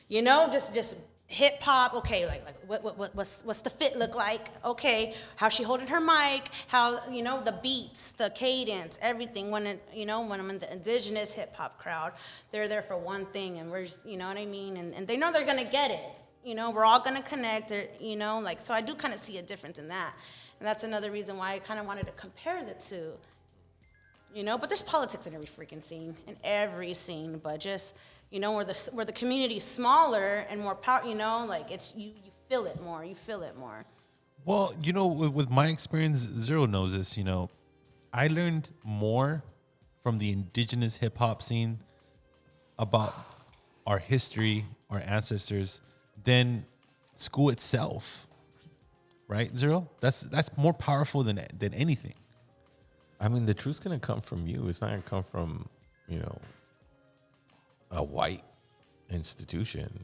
you know, just hip hop. Okay, like what's the fit look like? Okay, how's she holding her mic? How, you know, the beats, the cadence, everything. When I'm in the indigenous hip hop crowd, they're there for one thing, and we're just, you know what I mean, and they know they're gonna get it. You know, we're all gonna connect. You know, like, so I do kind of see a difference in that, and that's another reason why I kind of wanted to compare the two. You know, but there's politics in every freaking scene, but just, you know, where the community's smaller and more power, you know, like it's you feel it more. Well, you know, with my experience, Zero knows this, you know, I learned more from the indigenous hip hop scene about our history, our ancestors, than school itself. Right, Zero? That's more powerful than anything. I mean, the truth's gonna come from you. It's not gonna come from, you know, a white institution.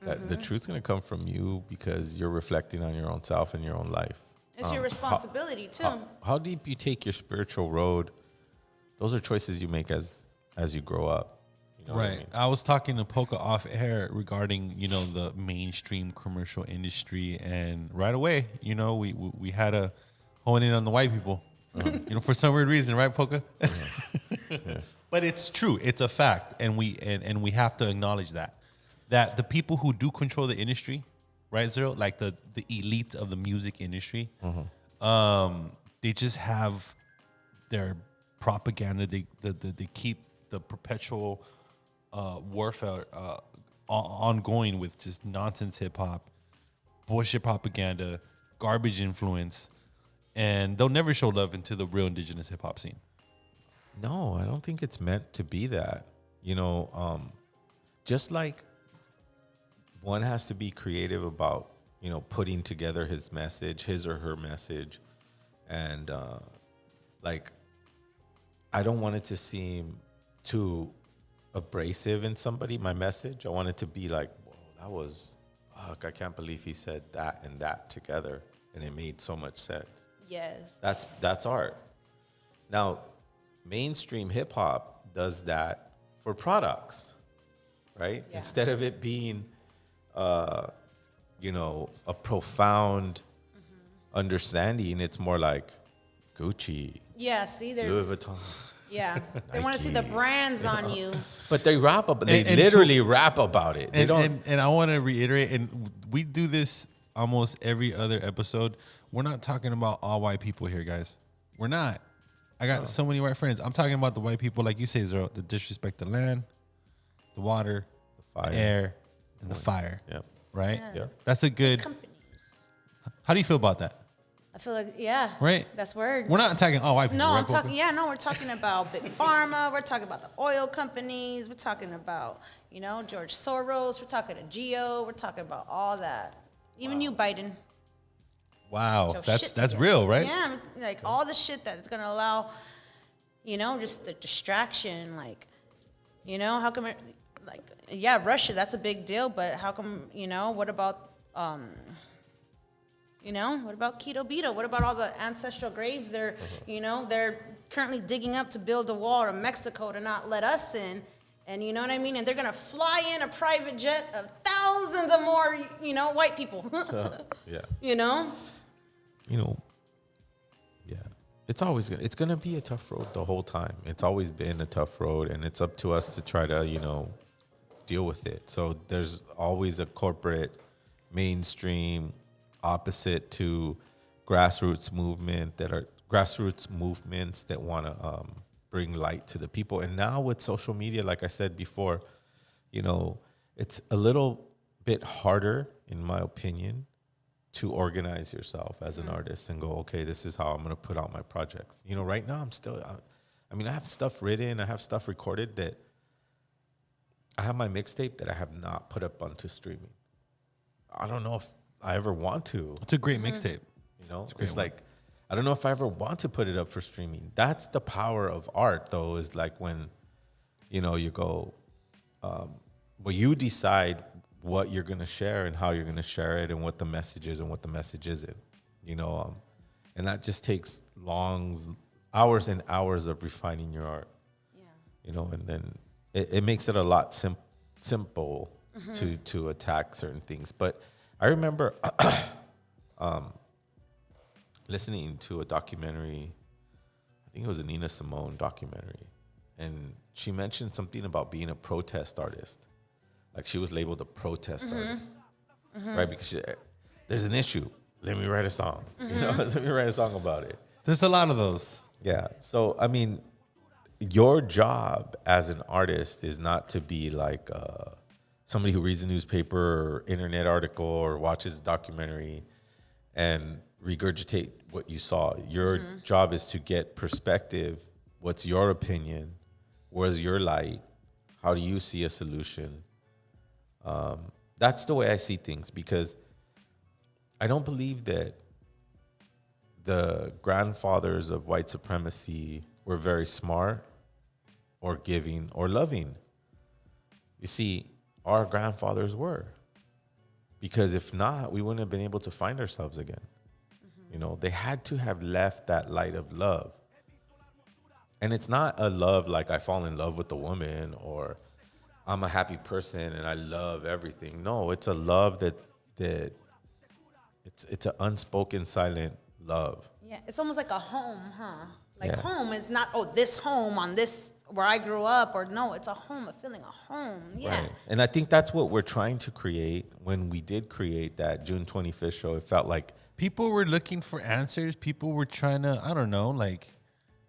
That the truth's going to come from you because you're reflecting on your own self and your own life. It's your responsibility too. How deep you take your spiritual road, those are choices you make as you grow up. You know right. what I mean? I was talking to Poka off air regarding, the mainstream commercial industry, and right away, we had to hone in on the white people. For some weird reason, right, Poka? Yeah. But it's true. It's a fact, and we have to acknowledge that the people who do control the industry, right, Zero, like the elite of the music industry, they just have their propaganda. They keep the perpetual warfare ongoing with just nonsense hip hop, bullshit propaganda, garbage influence, and they'll never show love into the real indigenous hip hop scene. No, I don't think it's meant to be that. Just like one has to be creative about, putting together his or her message. And I don't want it to seem too abrasive in somebody, my message. I want it to be like, whoa, I can't believe he said that and that together. And it made so much sense. Yes. That's art. Now, mainstream hip hop does that for products, right? Yeah. Instead of it being a profound understanding, it's more like Gucci. Yeah, see, Louis Vuitton. Yeah, they want to see the brands on you. But they rap about. They literally rap about it. And I want to reiterate, and we do this almost every other episode. We're not talking about all white people here, guys. We're not. I got so many white friends. I'm talking about the white people, like you say, Zero, that disrespect the land, the water, the air, and the fire. Yeah. Right? Yeah. That's a good. How do you feel about that? I feel like, yeah. Right? That's word. We're not attacking all white people. No, right, I'm talking, we're talking about Big Pharma. We're talking about the oil companies. We're talking about, George Soros. We're talking to Geo. We're talking about all that. Even you, Biden. Wow. That's real, right? Yeah, like all the shit that's going to allow, just the distraction. Like, how come, Russia, that's a big deal. But how come, what about, what about Keto Beto? What about all the ancestral graves they're currently digging up to build a wall in Mexico to not let us in? And you know what I mean? And they're going to fly in a private jet of thousands of more, white people. Yeah. Yeah. It's going to be a tough road the whole time. It's always been a tough road, and it's up to us to try to, deal with it. So there's always a corporate mainstream opposite to grassroots movements that want to bring light to the people. And now with social media, like I said before, it's a little bit harder, in my opinion, to organize yourself as an artist and go, okay, this is how I'm going to put out my projects. Right now I have stuff written, I have stuff recorded that I have my mixtape that I have not put up onto streaming. I don't know if I ever want to. It's a great mixtape. It's like, I don't know if I ever want to put it up for streaming. That's the power of art, though, is like when, you go, you decide what you're going to share and how you're going to share it and what the message is and what the message isn't, and that just takes hours and hours of refining your art, and then it makes it a lot simple to attack certain things. But I remember listening to a documentary. I think it was a Nina Simone documentary. And she mentioned something about being a protest artist. Like she was labeled a protest artist. Right? Because there's an issue. Let me write a song. Let me write a song about it. There's a lot of those. Yeah. So, your job as an artist is not to be like somebody who reads a newspaper or internet article or watches a documentary and regurgitate what you saw. Your job is to get perspective. What's your opinion? Where's your light? How do you see a solution? That's the way I see things, because I don't believe that the grandfathers of white supremacy were very smart or giving or loving. You see, our grandfathers were. Because if not, we wouldn't have been able to find ourselves again. You know, they had to have left that light of love. And it's not a love like I fall in love with the woman or I'm a happy person and I love everything. No, it's a love that it's an unspoken silent love. Yeah, it's almost like a home, huh? Like Yeah. home is not, oh, this home on this where I grew up, or no, it's a home, a feeling, a home. Yeah. Right. And I think that's what we're trying to create. When we did create that June 25th show, it felt like people were looking for answers. People were trying to, I don't know, like,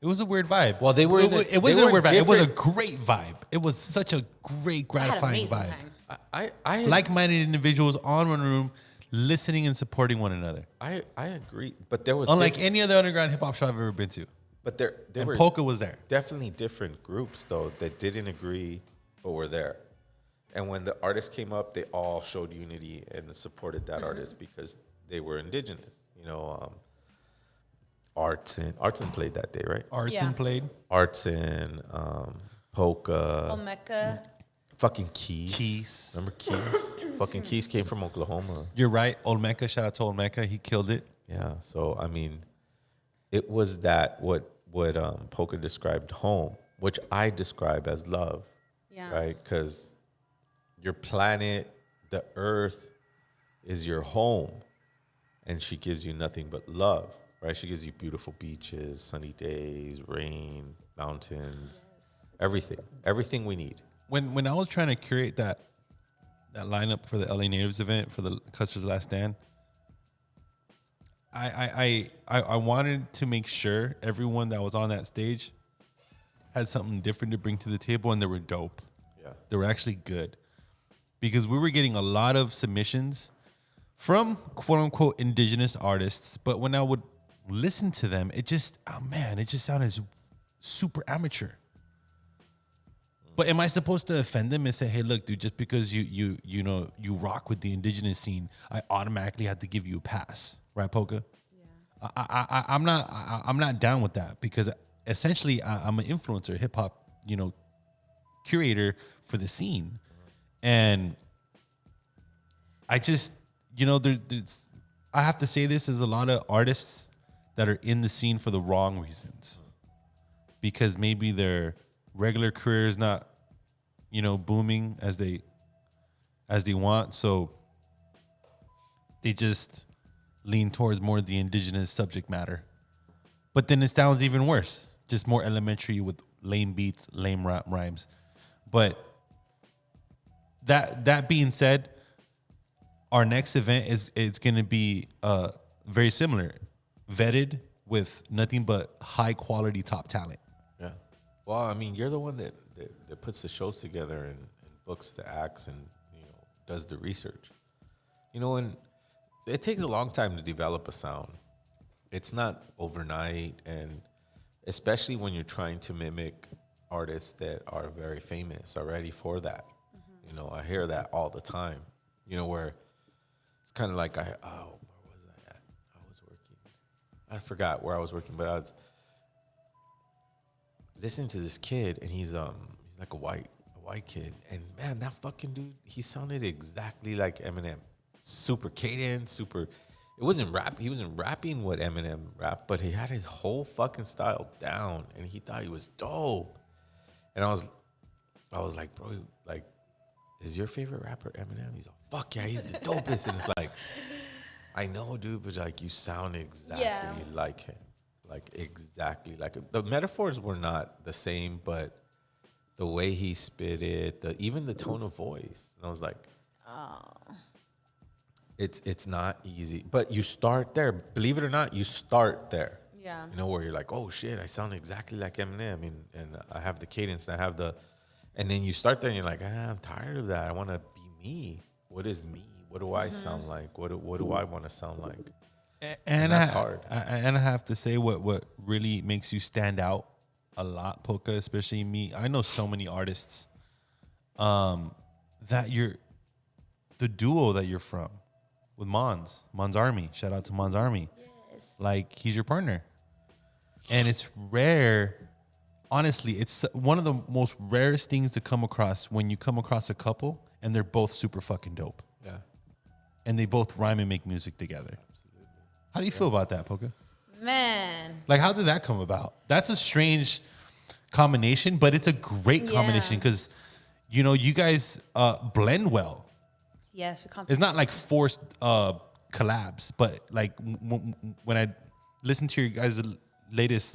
it was a weird vibe. Well, they were. It wasn't a weird vibe. It was a great vibe. It was such a great, gratifying vibe. I Like-minded individuals on one room, listening and supporting one another. I agree, but there was unlike any other underground hip hop show I've ever been to. But there and were Poka was there. Definitely different groups though that didn't agree, but were there. And when the artists came up, they all showed unity and supported that artist because they were indigenous. You know, Artson played that day, right? Artson played. Artson, Poka. Omeka. Fucking Keys. Remember Keys? Fucking Keys came from Oklahoma. You're right. Olmeca, shout out to Olmeca. He killed it. Yeah. So, I mean, it was that what Poka described home, which I describe as love. Yeah. Right? Because your planet, the earth, is your home. And she gives you nothing but love. Right? She gives you beautiful beaches, sunny days, rain, mountains, everything. Everything we need. When I was trying to curate that lineup for the LA Natives event for the Custer's Last Stand, I wanted to make sure everyone that was on that stage had something different to bring to the table, and they were dope. Yeah, they were actually good because we were getting a lot of submissions from quote unquote indigenous artists, but when I would listen to them, it just sounded super amateur. But am I supposed to offend them and say, "Hey, look, dude, just because you rock with the indigenous scene, I automatically have to give you a pass," right, Poka? Yeah. I'm not down with that because essentially I'm an influencer, hip hop, curator for the scene, and I just there's I have to say this is a lot of artists that are in the scene for the wrong reasons because maybe they're regular career is not, booming as they want. So they just lean towards more of the indigenous subject matter. But then it sounds even worse. Just more elementary with lame beats, lame rhymes. But that being said, our next event it's going to be very similar, vetted with nothing but high quality top talent. Yeah. Well, I mean, you're the one that puts the shows together and books the acts and does the research. And it takes a long time to develop a sound. It's not overnight, and especially when you're trying to mimic artists that are very famous already for that. Mm-hmm. I hear that all the time. Where it's kind of like where was I at? I was working. I forgot where I was working, but I was listening to this kid, and he's like a white kid, and man, that fucking dude, he sounded exactly like Eminem. Super cadence, super. It wasn't rap. He wasn't rapping what Eminem rapped, but he had his whole fucking style down, and he thought he was dope. And I was like, bro, like, is your favorite rapper Eminem? He's like, fuck yeah, he's the dopest. And it's like, I know, dude, but like, you sound exactly like him. Like exactly like the metaphors were not the same, but the way he spit it, even the tone of voice. And I was like, it's not easy. But you start there. Believe it or not, you start there. Yeah. Where you're like, oh shit, I sound exactly like Eminem, and I have the cadence, and I have and then you start there, and you're like, I'm tired of that. I want to be me. What is me? What do I sound like? What do I want to sound like? And that's hard. And I have to say, what really makes you stand out a lot, Poka, especially me. I know so many artists that the duo that you're from with Mon's Army. Shout out to Mon's Army. Yes. Like, he's your partner. And it's rare honestly, it's one of the most rarest things to come across when you come across a couple and they're both super fucking dope. Yeah. And they both rhyme and make music together. Absolutely. How do you feel about that, Poka? Man. Like, how did that come about? That's a strange combination, but it's a great combination because, you know, you guys blend well. Yes, it's not like forced collabs, but like when I listen to your guys' latest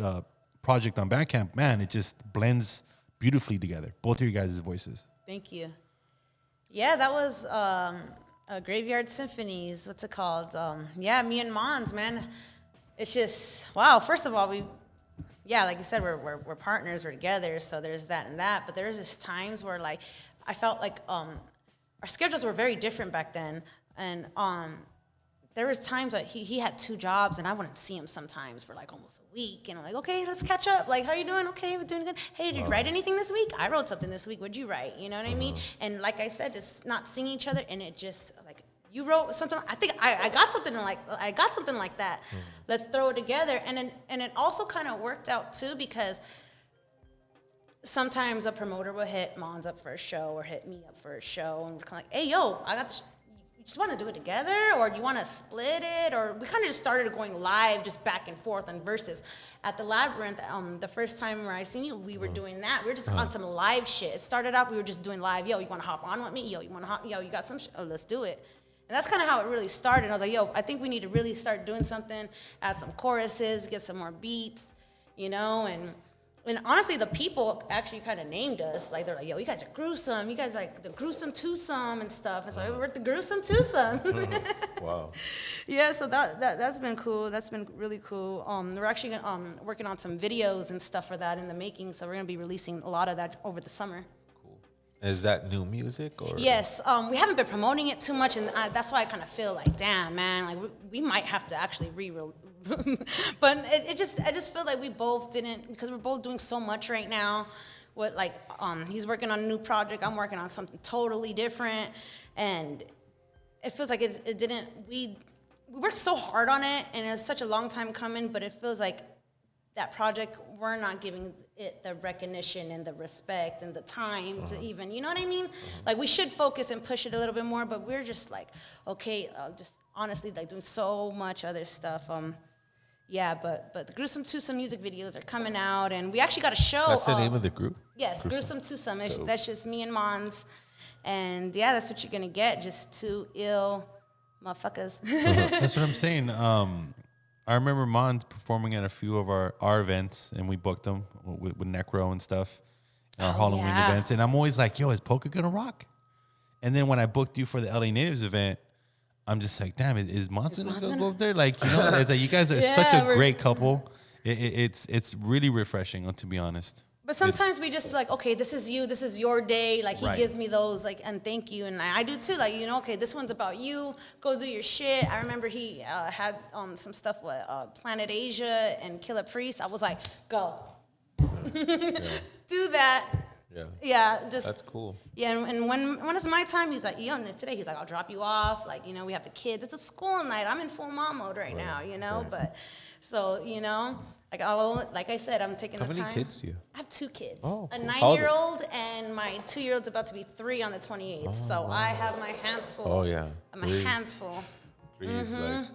project on Bandcamp, man, it just blends beautifully together. Both of your guys' voices. Thank you. Yeah, that was Graveyard Symphonies. What's it called? Yeah, me and Mons, man. It's just, wow. First of all, like you said, we're partners, we're together, so there's that and that. But there's just times where, like, I felt like our schedules were very different back then, and there was times that he had 2 jobs, and I wouldn't see him sometimes for like almost a week. And I'm like, okay, let's catch up. Like, how you doing? Okay, we're doing good. Hey, did you write anything this week? I wrote something this week. What'd you write? You know what I mean? And like I said, just not seeing each other, and it just like, you wrote something. I think I got something like that. Let's throw it together. And it also kind of worked out too, because sometimes a promoter will hit Mons up for a show or hit me up for a show, and we're kind of like, hey, yo, I got this. You just want to do it together, or do you want to split it? Or we kind of just started going live, just back and forth on verses. At the Labyrinth, the first time where I seen you, we were doing that. We were just on some live shit. It started out, we were just doing live. Yo, you want to hop on with me? Yo, you want to hop? Yo, you got some shit? Oh, let's do it. And that's kind of how it really started. I was like, yo, I think we need to really start doing something, add some choruses, get some more beats, you know, and honestly, the people actually kind of named us. Like, they're like, yo, you guys are gruesome. You guys like the gruesome twosome and stuff. And so we're the gruesome twosome. Wow. Yeah, so that's been cool. That's been really cool. We're actually working on some videos and stuff for that in the making. So we're going to be releasing a lot of that over the summer. Is that new music or? Yes, we haven't been promoting it too much, and that's why I kind of feel like, damn, man, like we might have to actually but I just feel like we both didn't, because we're both doing so much right now. What, like, he's working on a new project, I'm working on something totally different, and it feels like it didn't. We worked so hard on it, and it was such a long time coming, but it feels like that project, we're not giving it the recognition and the respect and the time to even, you know what I mean? Like, we should focus and push it a little bit more, but we're just like, okay, just honestly, like, doing so much other stuff. Yeah, but the Gruesome Twosome music videos are coming out, and we actually got a show. That's the name of the group? Yes, Gruesome Twosome. That's just me and Mons. And yeah, that's what you're gonna get, just 2 ill motherfuckers. That's what I'm saying. I remember Mons performing at a few of our events, and we booked them with Necro and stuff, and our Halloween events. And I'm always like, yo, is Poka gonna rock? And then when I booked you for the LA Natives event, I'm just like, damn, is Mons gonna go up there? Like, you know, it's like, you guys are such a great couple. It's really refreshing, to be honest. But sometimes we just like, okay, this is you, this is your day. Like, he gives me those, like, and thank you. And I do too. Like, you know, okay, this one's about you. Go do your shit. I remember he had some stuff with Planet Asia and Killer Priest. I was like, go. Do that. Yeah. Yeah, just. That's cool. Yeah, and when it's my time, he's like, yo, today, he's like, I'll drop you off. Like, you know, we have the kids. It's a school night. I'm in full mom mode right now, you know? But, so, you know. Like I said, I'm taking the time. How many kids do you have? I have 2 kids. Oh, a cool. 9-year-old and my 2-year-old's about to be 3 on the 28th. Oh, so wow. I have my hands full. Oh, yeah. My hands full. 3 is like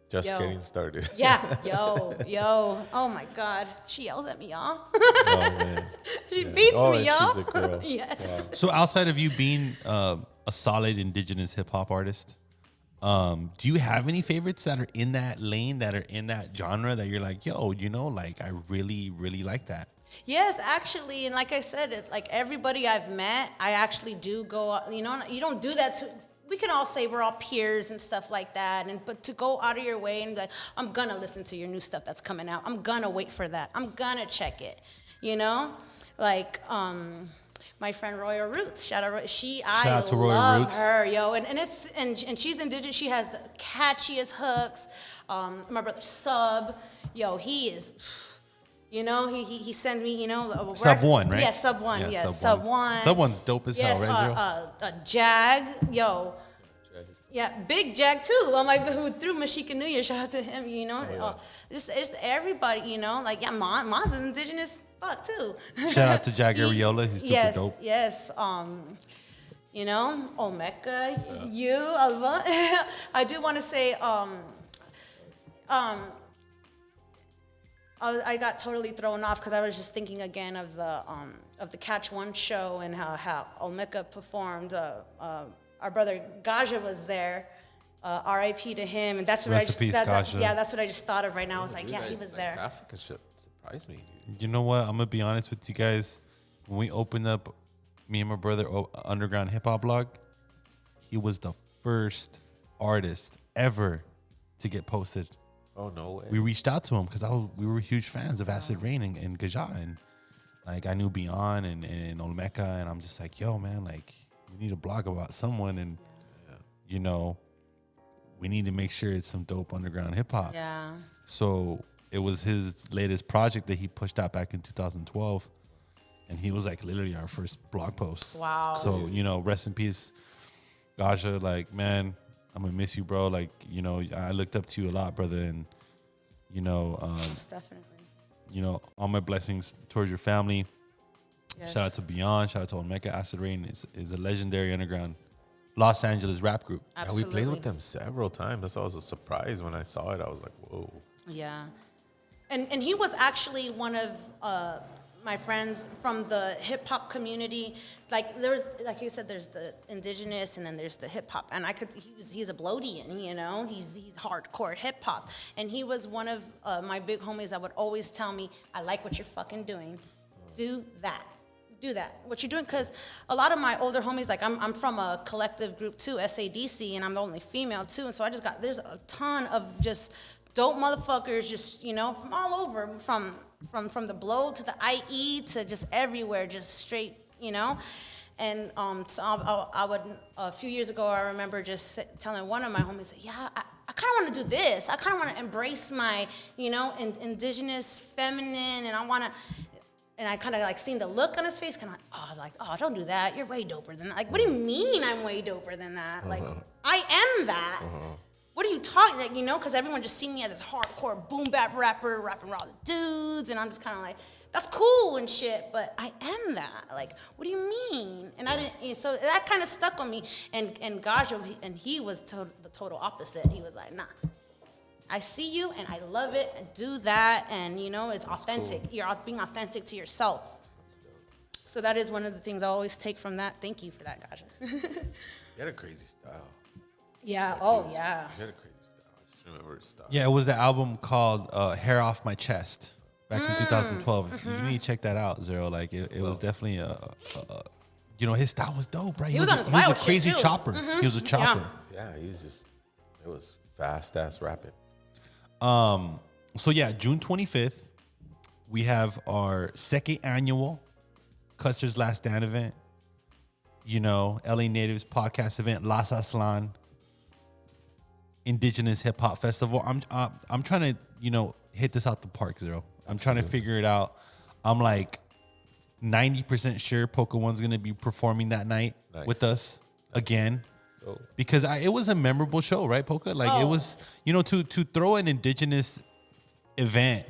just getting started. Yeah. Yo. Oh, my God. She yells at me, y'all. Oh, man. She beats me, y'all. She's a girl. Yeah. Wow. So outside of you being a solid indigenous hip hop artist, do you have any favorites that are in that lane, that are in that genre, that you're like, yo, you know, like, I really, really like that? Yes, actually, and like I said, like, everybody I've met, I actually do go, you know, you don't do that to, we can all say we're all peers and stuff like that, but to go out of your way and be like, I'm gonna listen to your new stuff that's coming out, I'm gonna wait for that, I'm gonna check it, you know? Like, my friend Royal Roots, shout out to Royal love Roots. Her, yo, and she's indigenous. She has the catchiest hooks. My brother Sub, yo, he is, you know, he sends me, you know, Sub 1, right? Yeah, Sub 1. Yeah, Sub 1. Sub 1's dope as hell, right? Jag, yo. Yeah, Big Jack too. Well, who threw Mashika New Year. Shout out to him. You know, just everybody. You know, like Mon's an indigenous fuck too. Shout out to Jack Ariola. He's super dope. Yes. You know, Omeka, Alva. I do want to say, I got totally thrown off because I was just thinking again of the Catch One show and how Omeka performed. Our brother Gaja was there. R.I.P. to him, and that's what that's what I just thought of right now. I was like, yeah, he was there. African shit surprised me, dude. You know what? I'm gonna be honest with you guys. When we opened up, me and my brother underground hip hop blog, he was the first artist ever to get posted. Oh no way! We reached out to him because we were huge fans of Acid Rain and Gaja, and like I knew Beyond and Olmeca, and I'm just like, yo, man, like we need a blog about someone, and you know, we need to make sure it's some dope underground hip hop. Yeah. So it was his latest project that he pushed out back in 2012. And he was like literally our first blog post. Wow. So, you know, rest in peace, Gaja. Like, man, I'm going to miss you, bro. Like, you know, I looked up to you a lot, brother. And, you know, most definitely. You know, all my blessings towards your family. Yes. Shout out to Beyond. Shout out to Omeka. Acid Rain is a legendary underground Los Angeles rap group. Absolutely. And we played with them several times. That's why I was a surprise when I saw it. I was like, whoa. Yeah. And he was actually one of my friends from the hip hop community. Like there's, like you said, there's the indigenous and then there's the hip hop. And he's a Bloodian, you know, he's hardcore hip hop. And he was one of my big homies that would always tell me, I like what you're fucking doing. Do that. What you're doing, because a lot of my older homies, like I'm from a collective group too, SADC, and I'm the only female too. And so there's a ton of just dope motherfuckers, just, you know, from all over, from the Blow to the IE to just everywhere, just straight, you know. And so I would, a few years ago, I remember just telling one of my homies, yeah, I kind of want to do this. I kind of want to embrace my, you know, indigenous, feminine, and I want to. And I kind of like seen the look on his face, kind of oh, don't do that. You're way doper than that. Like, what do you mean I'm way doper than that? Like, I am that. What are you talking, like, you know, because everyone just see me as this hardcore boom bap rapper, rapping raw dudes, and I'm just kind of like, that's cool and shit, but I am that. Like, what do you mean? And I didn't, so that kind of stuck with me. And Gajo, and he was the total opposite. He was like, nah, I see you and I love it, and do that, and you know, it's that's authentic. Cool. You're being authentic to yourself. So that is one of the things I always take from that. Thank you for that, Gajo. You had a crazy style. Yeah. Like yeah. You had a crazy style. I just remember his style. Yeah, it was the album called Hair Off My Chest back in 2012. You need to check that out, Zero. Like it was definitely you know, his style was dope, right? He was on his wild a crazy shit too. chopper. He was a chopper. Yeah, it was fast ass rapping. So yeah, June 25th, we have our second annual Custer's Last Stand event. You know, LA Natives podcast event, Las Aslan Indigenous Hip Hop Festival. I'm trying to, you know, hit this out the park, Zero. I'm trying to figure it out. I'm like 90% sure Poka One's gonna be performing that night with us again. Because it was a memorable show, right, Poka? Like it was, you know, to throw an indigenous event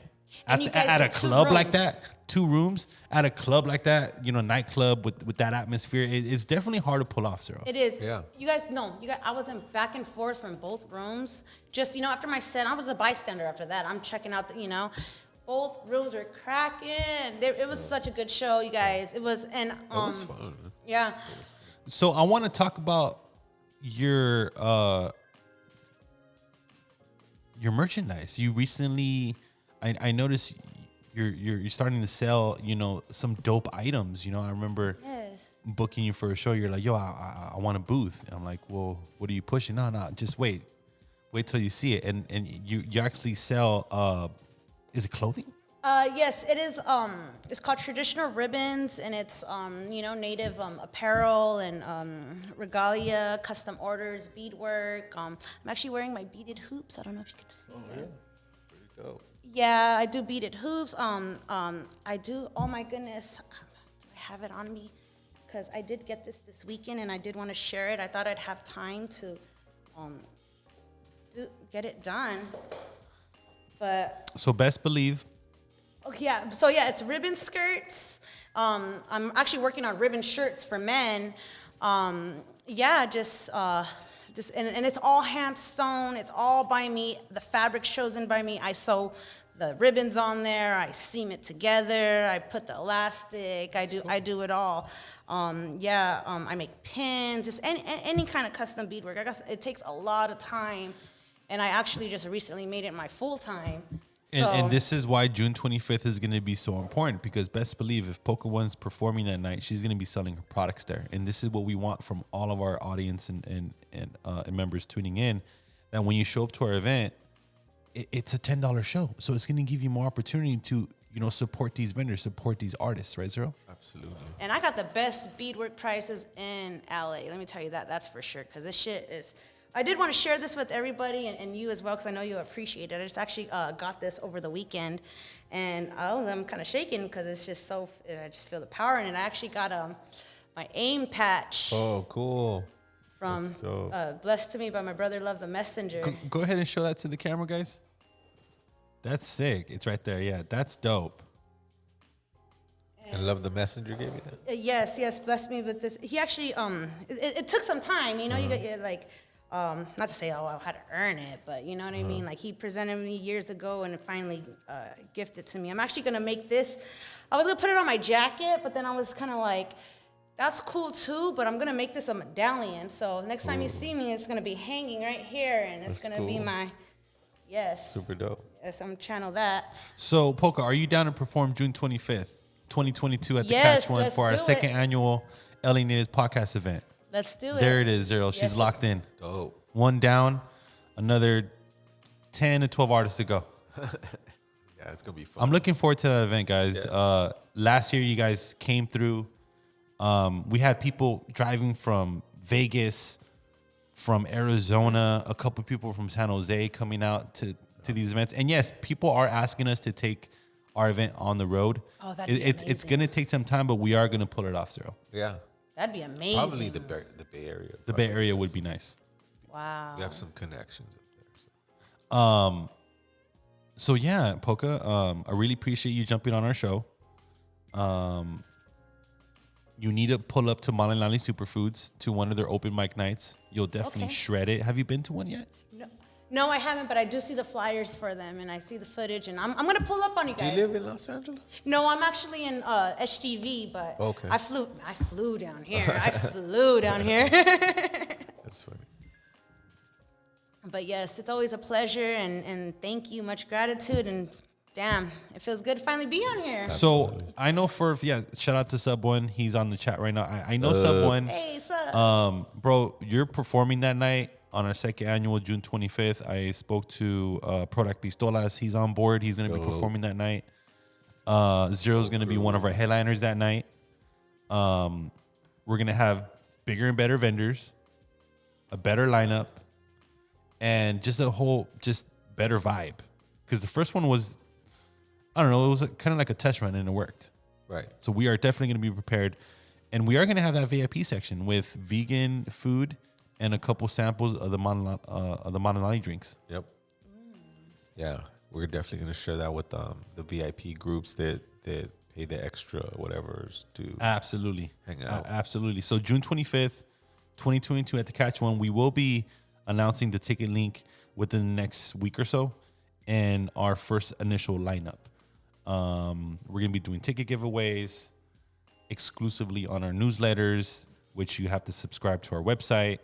at a club like that, 2 rooms at a club like that, you know, nightclub with that atmosphere. It's definitely hard to pull off, Zero. It is. Yeah. You guys, I was in back and forth from both rooms. Just, you know, after my set, I was a bystander after that. I'm checking out the, you know, both rooms were cracking. It was such a good show, you guys. It was, and it was fun. Yeah. So I want to talk about your merchandise. You recently, I noticed you're starting to sell, you know, some dope items. You know, I remember booking you for a show. You're like, yo, I want a booth. And I'm like, well, what are you pushing? No, just wait till you see it. And you actually sell. Is it clothing? Yes, it is. It's called Traditional Ribbons, and it's you know, native apparel and regalia, custom orders, beadwork. I'm actually wearing my beaded hoops. I don't know if you could see it. Yeah, pretty dope. Yeah, I do beaded hoops. I do. Oh my goodness, do I have it on me? Because I did get this weekend, and I did want to share it. I thought I'd have time to get it done. But So best believe. okay, yeah. So yeah, it's ribbon skirts. I'm actually working on ribbon shirts for men. Yeah, just and it's all hand sewn. It's all by me. The fabric chosen by me. I sew the ribbons on there. I seam it together. I put the elastic. I do it all. I make pins. Just any kind of custom beadwork. I guess it takes a lot of time, and I actually just recently made it my full time. And this is why June 25th is going to be so important, because best believe if Poka One's performing that night, she's going to be selling her products there. And this is what we want from all of our audience and members tuning in, that when you show up to our event, it's a $10 show. So it's going to give you more opportunity to, support these vendors, support these artists, right, Zero? Absolutely. And I got the best beadwork prices in LA. Let me tell you that's for sure, because this shit is... I did want to share this with everybody and you as well, because I know you appreciate it. I just actually got this over the weekend, and I'm kind of shaking because it's just so, I just feel the power in it. I actually got my AIM patch. Oh, cool. From Blessed to Me by my brother, Love the Messenger. Go ahead and show that to the camera, guys. That's sick. It's right there. Yeah, that's dope. And Love the Messenger gave you that? Yes, blessed me with this. He actually, it took some time, you get like, not to say, I had to earn it, but you know what I mean? Like, he presented me years ago and it finally gifted to me. I'm actually going to make this. I was going to put it on my jacket, but then I was kind of like, that's cool too, but I'm going to make this a medallion. So next time you see me, it's going to be hanging right here, and it's going to be my, yes. Super dope. Yes, I'm channel that. So, Poka, are you down to perform June 25th, 2022 at the Catch One for our second annual LA Natives podcast event? Let's do it. There it is, Zero. She's locked in. Dope. One down, another 10 to 12 artists to go. Yeah, it's going to be fun. I'm looking forward to that event, guys. Yeah. Last year, you guys came through. We had people driving from Vegas, from Arizona, a couple people from San Jose coming out to these events. And yes, people are asking us to take our event on the road. Oh, that'd be amazing. It's going to take some time, but we are going to pull it off, Zero. Yeah. That'd be amazing. Probably the Bay Area. The Bay Area would be nice. Wow. We have some connections up there. So yeah, Poka, I really appreciate you jumping on our show. You need to pull up to Malinali Superfoods to one of their open mic nights. You'll definitely shred it. Have you been to one yet? No, I haven't, but I do see the flyers for them, and I see the footage, and I'm going to pull up on you guys. Do you live in Los Angeles? No, I'm actually in SGV, but okay. I flew down here. That's funny. But yes, it's always a pleasure, and thank you, much gratitude, and damn, it feels good to finally be on here. So I know shout out to Sub One. He's on the chat right now. I know Sub One. Hey, Sub. Bro, you're performing that night on our second annual June 25th. I spoke to Product Pistolas. He's on board. He's going to be performing that night. Zero's going to be one of our headliners that night. We're going to have bigger and better vendors, a better lineup, and just better vibe. Because the first one was, I don't know, it was kind of like a test run, and it worked. Right. So we are definitely going to be prepared. And we are going to have that VIP section with vegan food and a couple samples of the Mananani drinks. Yep. Yeah, we're definitely going to share that with the VIP groups that pay the extra whatever's to absolutely hang out. Absolutely. So June 25th, 2022 at the Catch One, we will be announcing the ticket link within the next week or so and our first initial lineup. We're going to be doing ticket giveaways exclusively on our newsletters, which you have to subscribe to our website.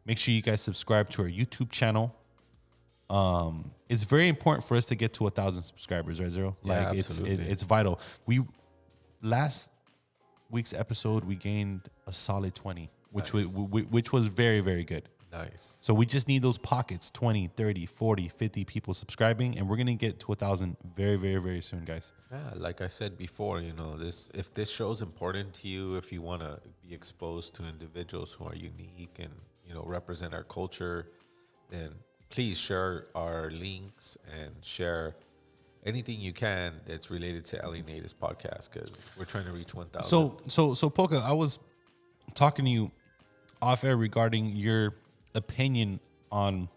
Make sure you guys subscribe to our YouTube channel. It's very important for us to get to 1,000 subscribers, right, Zero? Yeah, like absolutely. it's vital. Last week's episode we gained a solid 20, which was very, very good. Nice. So we just need those pockets, 20, 30, 40, 50 people subscribing, and we're going to get to 1,000 very, very, very soon, guys. Yeah, like I said before, if this show is important to you, if you want to be exposed to individuals who are unique and, represent our culture, then please share our links and share anything you can that's related to LA Natives podcast, because we're trying to reach 1,000. So Poka, I was talking to you off air regarding your opinion on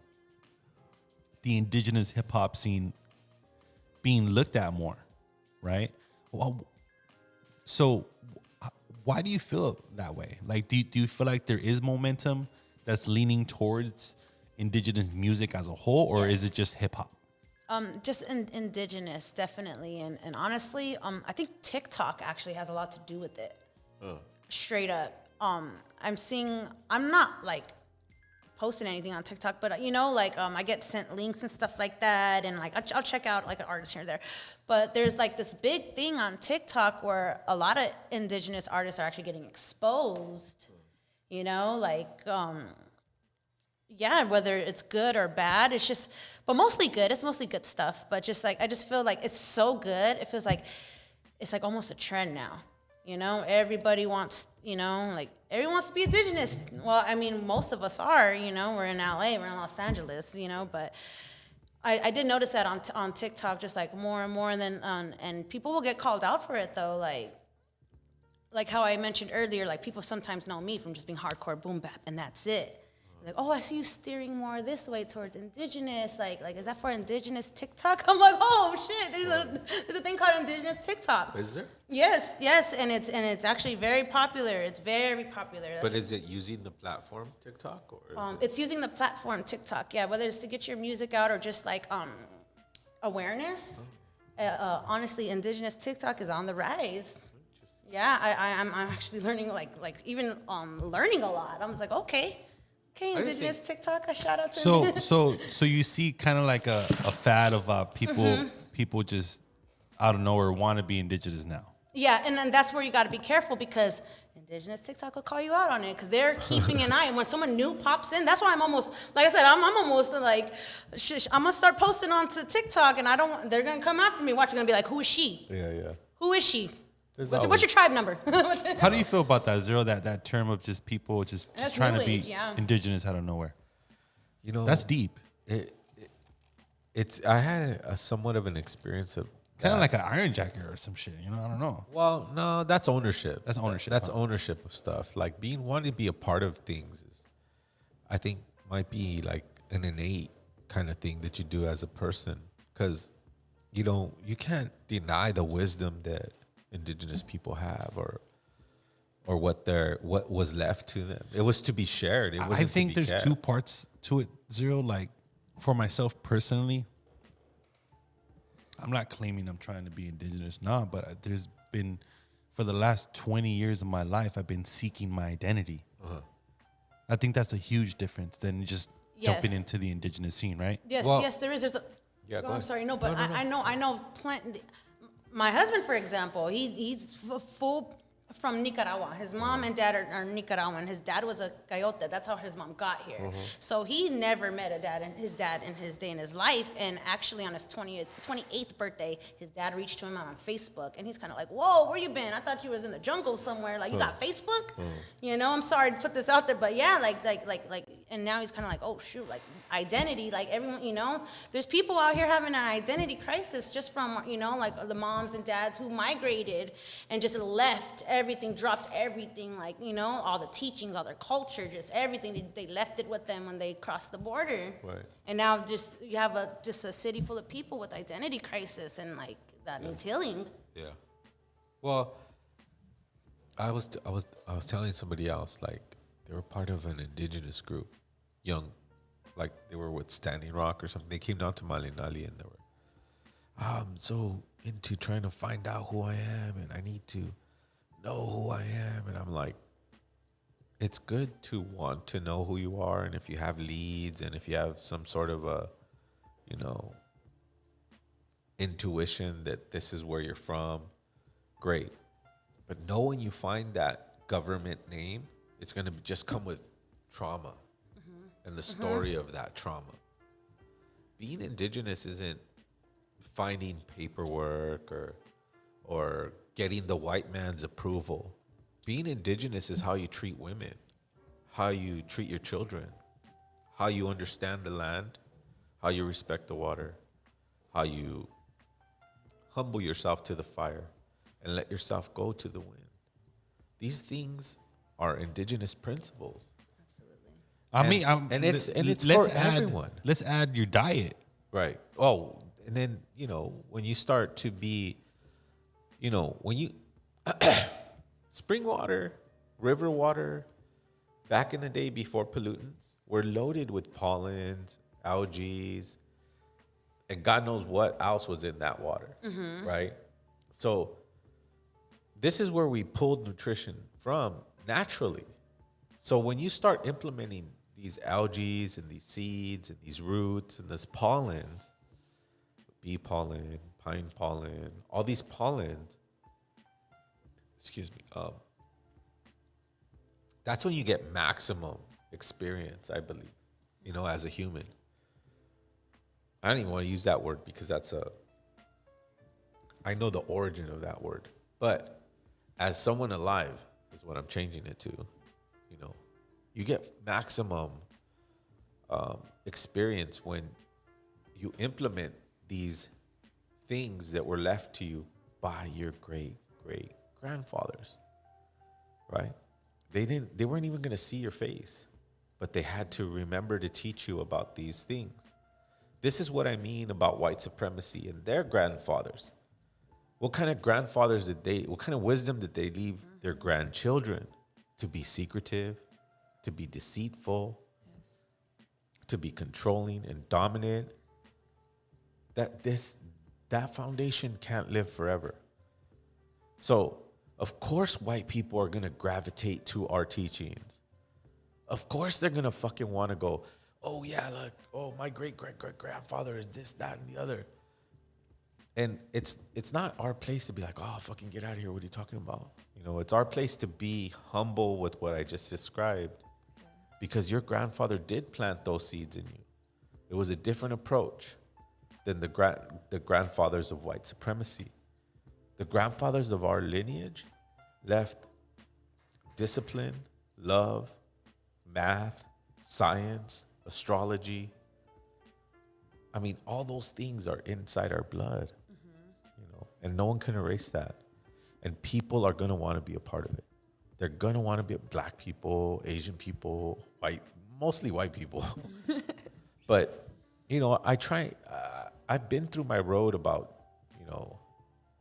the indigenous hip hop scene being looked at more, right? Well, so why do you feel that way? Like, do you feel like there is momentum that's leaning towards indigenous music as a whole, or is it just hip hop? Just indigenous, definitely. And honestly, I think TikTok actually has a lot to do with it. Straight up. I'm not like posting anything on TikTok, but I get sent links and stuff like that, and like I'll check out like an artist here or there. But there's like this big thing on TikTok where a lot of indigenous artists are actually getting exposed. Whether it's good or bad, it's just, but mostly good. It's mostly good stuff. But just like, I just feel like it's so good. It feels like it's like almost a trend now. Everybody wants, everyone wants to be indigenous. Well, I mean, most of us are, we're in LA, we're in Los Angeles, but I did notice that on TikTok, just like more and more. And then, and people will get called out for it though. Like how I mentioned earlier, like people sometimes know me from just being hardcore boom bap, and that's it. Like, oh, I see you steering more this way towards indigenous. Like, is that for indigenous TikTok? I'm like, oh shit, there's a thing called indigenous TikTok. Is there? Yes, and it's actually very popular. It's very popular. But is it using the platform TikTok, or it's using the platform TikTok? Yeah, whether it's to get your music out or just like awareness. Honestly, indigenous TikTok is on the rise. Yeah, I'm actually learning like even learning a lot. I was like, okay, indigenous TikTok. I shout out to So you see kind of like a fad of people just out of nowhere want to be indigenous now. Yeah, and then that's where you got to be careful, because indigenous TikTok will call you out on it, because they're keeping an eye. And when someone new pops in, that's why I'm almost, like I said, I'm almost like, I'm gonna start posting onto TikTok, and they're gonna come after me. Watch, they're gonna be like, who is she? Yeah. Who is she? What's your tribe number? How do you feel about that, Zero? That term of just people just trying to be indigenous out of nowhere. That's deep. I had a somewhat of an experience of kind of like an Iron Jacket or some shit. I don't know. Well, no, that's ownership. That's ownership. That's ownership of stuff. Like wanting to be a part of things is, I think, might be like an innate kind of thing that you do as a person, because you can't deny the wisdom that indigenous people have, or what was left to them. It was to be shared. It wasn't I think to be there's kept. two parts to it, Zero. Like for myself personally, I'm not claiming I'm trying to be indigenous, but there's been, for the last 20 years of my life, I've been seeking my identity. I think that's a huge difference than just jumping into the indigenous scene, right? Yes, there is. I'm sorry, no, but No. I know plenty. My husband, for example, he's full from Nicaragua. His mom and dad are Nicaraguan. His dad was a coyote. That's how his mom got here. So he never met his dad in his day in his life. And actually on his 28th birthday, his dad reached to him on Facebook. And he's kind of like, whoa, where you been? I thought you was in the jungle somewhere. Like, you got Facebook? I'm sorry to put this out there, but yeah, like, and now he's kind of like, oh shoot, like identity, like everyone, there's people out here having an identity crisis just from, like the moms and dads who migrated and just left everything, dropped everything, like, all the teachings, all their culture, just everything. They left it with them when they crossed the border. Right. And now you have a city full of people with identity crisis, and like that needs healing. Yeah. Well, I was telling somebody else, like, they were part of an indigenous group, young, like they were with Standing Rock or something. They came down to Malinali, and they were, I'm so into trying to find out who I am, and I need to know who I am. And I'm like, it's good to want to know who you are, and if you have leads, and if you have some sort of a, intuition that this is where you're from, great. But know when you find that government name, it's going to just come with trauma and the story of that trauma. Being indigenous isn't finding paperwork or getting the white man's approval. Being indigenous is how you treat women, how you treat your children, how you understand the land, how you respect the water, how you humble yourself to the fire and let yourself go to the wind. These things are indigenous principles. Absolutely. I mean, it's let's for add, everyone. Let's add your diet. Right. Oh, and then, when you start to be, when you spring water, river water, back in the day before pollutants, were loaded with pollens, algae, and God knows what else was in that water, right? So this is where we pulled nutrition from naturally. So when you start implementing these algae and these seeds and these roots and this pollens, bee pollen, pine pollen, all these pollens, that's when you get maximum experience, I believe, as a human. I don't even want to use that word because I know the origin of that word. But as someone alive is what I'm changing it to. You get maximum experience when you implement these things that were left to you by your great grandfathers, right? They weren't even going to see your face, but they had to remember to teach you about these things. This is what I mean about white supremacy and their grandfathers. What kind of what kind of wisdom did they leave their grandchildren? To be secretive, to be deceitful, to be controlling and dominant. That foundation can't live forever. So, of course, white people are going to gravitate to our teachings. Of course, they're going to fucking want to go, oh, yeah, look, oh, my great-great-great-grandfather is this, that, and the other. And it's not our place to be like, oh, fucking get out of here. What are you talking about? It's our place to be humble with what I just described, because your grandfather did plant those seeds in you. It was a different approach than the grandfathers of white supremacy. The grandfathers of our lineage left discipline, love, math, science, astrology. I mean, all those things are inside our blood, and no one can erase that. And people are going to want to be a part of it. They're going to want to be black people, Asian people, mostly white people. But, I've been through my road about,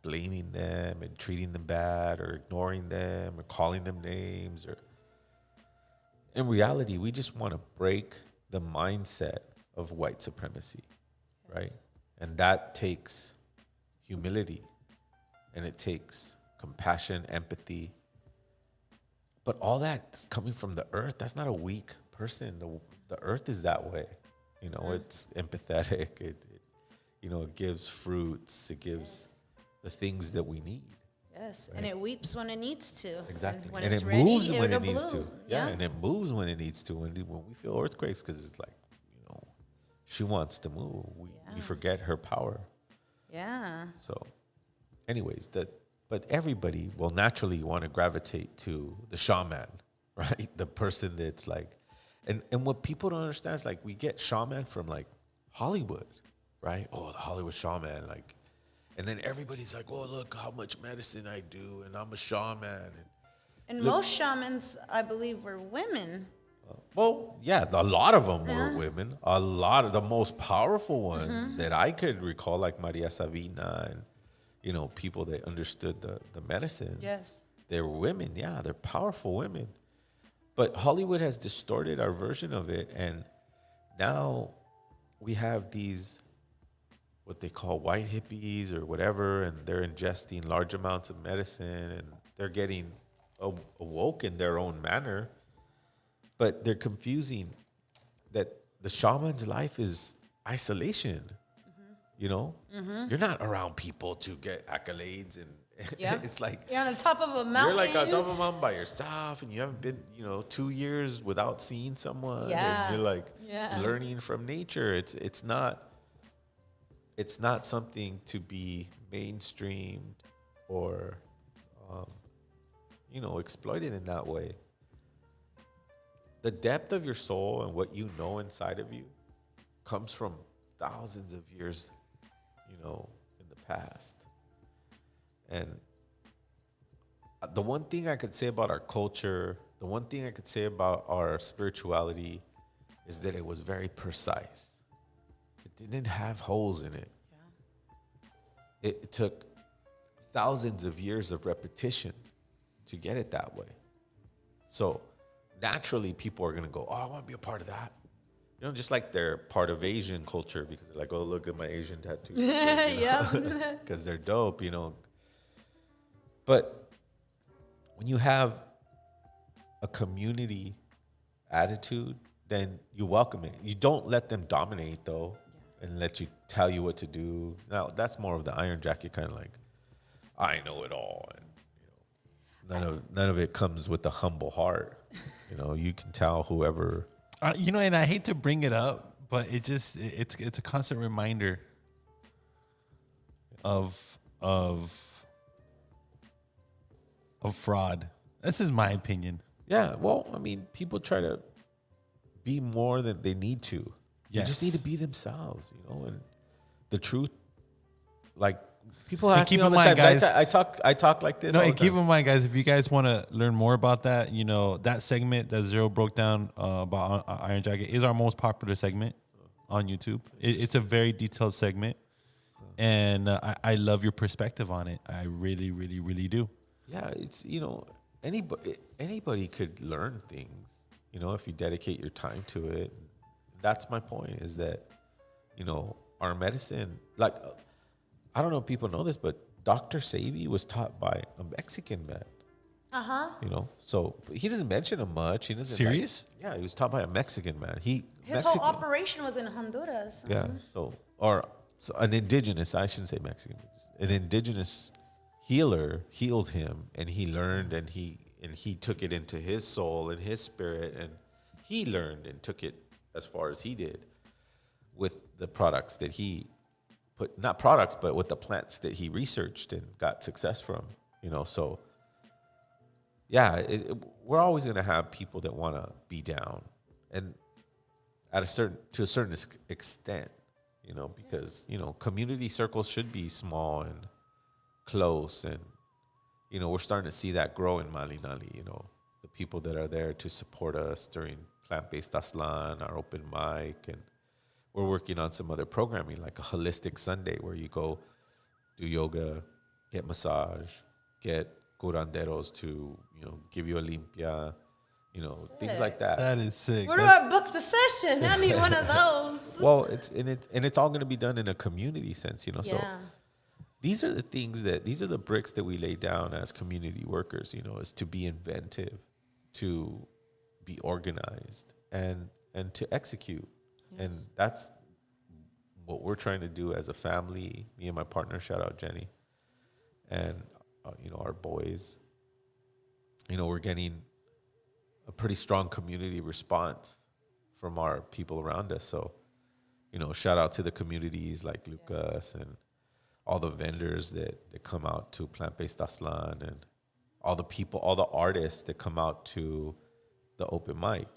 blaming them and treating them bad or ignoring them or calling them names. Or in reality, we just want to break the mindset of white supremacy, right? And that takes humility, and it takes compassion, empathy. But all that's coming from the earth. That's not a weak person. The earth is that way. It's empathetic. It gives fruits. It gives the things that we need. Yes, right? And it weeps when it needs to. Exactly. When and it's it ready, moves when it needs to. Yeah, and it moves when it needs to. When we feel earthquakes, because it's like, she wants to move. We forget her power. Yeah. So, anyways, but everybody will naturally want to gravitate to the shaman, right? The person that's like, and what people don't understand is, like, we get shaman from like Hollywood, right? Oh, the Hollywood shaman, like, and then everybody's like, oh, look how much medicine I do, and I'm a shaman. And most shamans, I believe, were women. Well, yeah, a lot of them were women. A lot of the most powerful ones that I could recall, like Maria Sabina and, people that understood the medicines. Yes. They were women. Yeah, they're powerful women. But Hollywood has distorted our version of it. And now we have these, what they call white hippies or whatever, and they're ingesting large amounts of medicine, and they're getting awoke in their own manner. But they're confusing that the shaman's life is isolation. You're not around people to get accolades, and it's like you're on the top of a mountain. You're like on top of a mountain by yourself, and you haven't been 2 years without seeing someone. Yeah. And you're like learning from nature. It's not something to be mainstreamed or exploited in that way. The depth of your soul and what you know inside of you comes from thousands of years, in the past. And the one thing I could say about our culture, the one thing I could say about our spirituality is that it was very precise. It didn't have holes in it. It took thousands of years of repetition to get it that way. So naturally, people are going to go, oh, I want to be a part of that. You know, just like they're part of Asian culture because they're like, oh, look at my Asian tattoos. Yeah. Because they're dope, you know. But when you have a community attitude, then you welcome it. You don't let them dominate, though, and let you tell you what to do. Now, that's more of the Iron Jacket kind of like, I know it all. And, you know, none of it comes with a humble heart. You know, you can tell whoever... you know, and I hate to bring it up, but it's a constant reminder of fraud. This is my opinion. Yeah, well, I mean, people try to be more than they need to. Yes. They just need to be themselves, you know, and the truth, like, people ask me all the time, guys. I talk like this. No, and keep in mind, guys, if you guys want to learn more about that, you know, that segment that Zero broke down about Iron Jacket is our most popular segment on YouTube. It's a very detailed segment, and I love your perspective on it. I really, really, really do. Yeah, it's, you know, anybody could learn things, you know, if you dedicate your time to it. That's my point, is that, you know, our medicine, like, I don't know if people know this, but Dr. Sebi was taught by a Mexican man. You know, so he doesn't mention him much. He doesn't. Serious? Yeah, he was taught by a Mexican man. His whole operation was in Honduras. Yeah, so an indigenous, I shouldn't say Mexican, an indigenous healer healed him, and he learned, and he took it into his soul and his spirit, and he learned and took it as far as he did with the products that he not products, but with the plants that he researched and got success from, you know. So yeah, we're always going to have people that want to be down, and to a certain extent, you know, because, you know, community circles should be small and close, and, you know, we're starting to see that grow in Malinali, you know, the people that are there to support us during Plant-Based Aslan, our open mic, and we're working on some other programming, like a holistic Sunday where you go do yoga, get massage, get curanderos to, you know, give you a limpia, you know, things like that. That is sick. Where do I book the session? I need one of those. Well, it's all going to be done in a community sense, you know. So these are the bricks that we lay down as community workers, you know, is to be inventive, to be organized, and to execute. Yes. And that's what we're trying to do as a family, me and my partner, shout out Jenny, and you know, our boys. You know, we're getting a pretty strong community response from our people around us. So, you know, shout out to the communities like Lucas and all the vendors that come out to Plant-Based Aslan, and all the people, all the artists that come out to the open mic.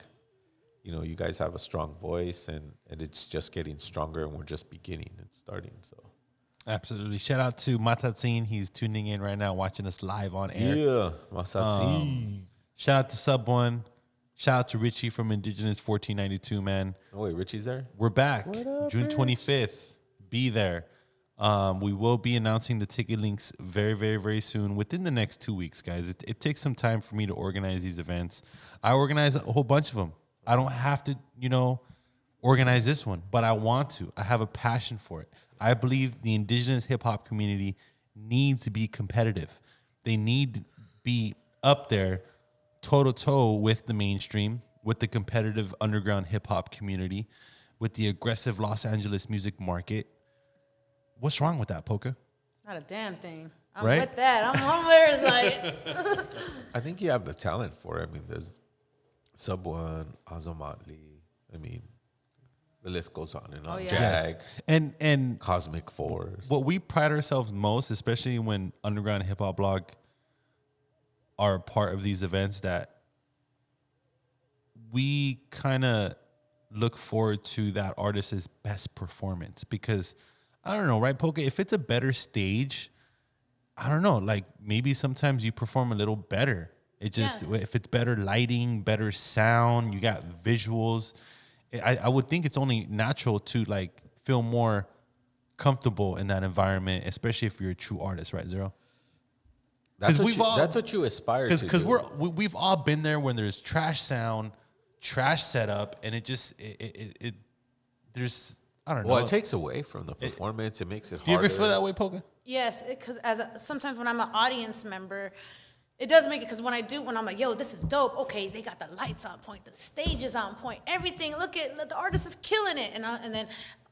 You know, you guys have a strong voice, and it's just getting stronger, and we're just beginning and starting. So, absolutely. Shout out to Matatzin. He's tuning in right now, watching us live on air. Yeah, Matatzin. Shout out to Sub One. Shout out to Richie from Indigenous 1492, man. Oh, wait, Richie's there? We're back. What up, June 25th. Be there. We will be announcing the ticket links very, very, very soon, within the next 2 weeks, guys. It takes some time for me to organize these events. I organize a whole bunch of them. I don't have to, you know, organize this one, but I want to. I have a passion for it. I believe the Indigenous hip-hop community needs to be competitive. They need to be up there toe-to-toe with the mainstream, with the competitive underground hip-hop community, with the aggressive Los Angeles music market. What's wrong with that, Poka? Not a damn thing. I'm right? with that. I'm where it's like. I think you have the talent for it. I mean, there's Sub One, Azamatli. I mean, the list goes on and on. Jag, yes. And Cosmic Force. What we pride ourselves most, especially when Underground Hip Hop Blog are a part of these events, that we kind of look forward to that artist's best performance. Because, I don't know, right, Poka? If it's a better stage, I don't know, like maybe sometimes you perform a little better. It just, if it's better lighting, better sound, you got visuals, I would think it's only natural to like feel more comfortable in that environment, especially if you're a true artist, right, Zero? That's what you aspire to. Because we've all been there when there's trash sound, trash setup, and it just there's I don't know. Well, it takes away from the performance. It makes it harder. Do you ever feel that way, Poka? Yes, because sometimes when I'm an audience member, it does make it, because when I'm like, yo, this is dope. Okay, they got the lights on point, the stage is on point, everything. Look, the artist is killing it, and then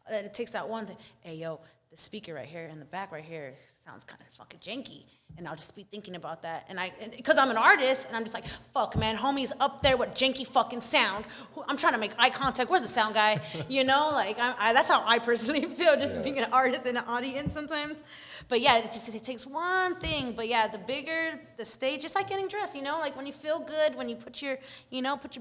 it takes that one thing. Hey, yo, the speaker right here in the back right here sounds kind of fucking janky, and I'll just be thinking about that, and because I'm an artist, and I'm just like, fuck, man, homie's up there with janky fucking sound. I'm trying to make eye contact. Where's the sound guy? You know, like that's how I personally feel, just being an artist in an audience sometimes. But yeah, it takes one thing. But yeah, the bigger the stage, it's like getting dressed. You know, like when you feel good, when you put your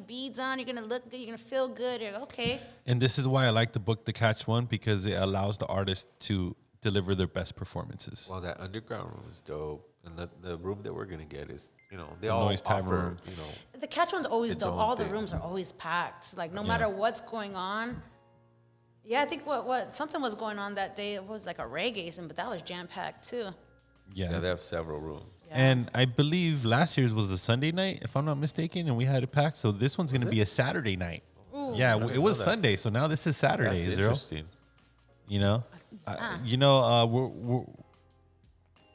beads on, you're gonna look good, you're gonna feel good. You're okay. And this is why I like the book The Catch One, because it allows the artist to deliver their best performances. Well, that underground room is dope, and the room that we're gonna get is, they the all noise time offer, room. The Catch One's always dope. All the thing. rooms are always packed. Like no matter what's going on. Yeah, I think what something was going on that day. It was like a reggae thing, but that was jam packed too. Yeah, they have several rooms. Yeah. And I believe last year's was a Sunday night, if I'm not mistaken, and we had it packed. So this one's going to be a Saturday night. Ooh. Yeah, it was Sunday, so now this is Saturday. That's Zero. Interesting. We're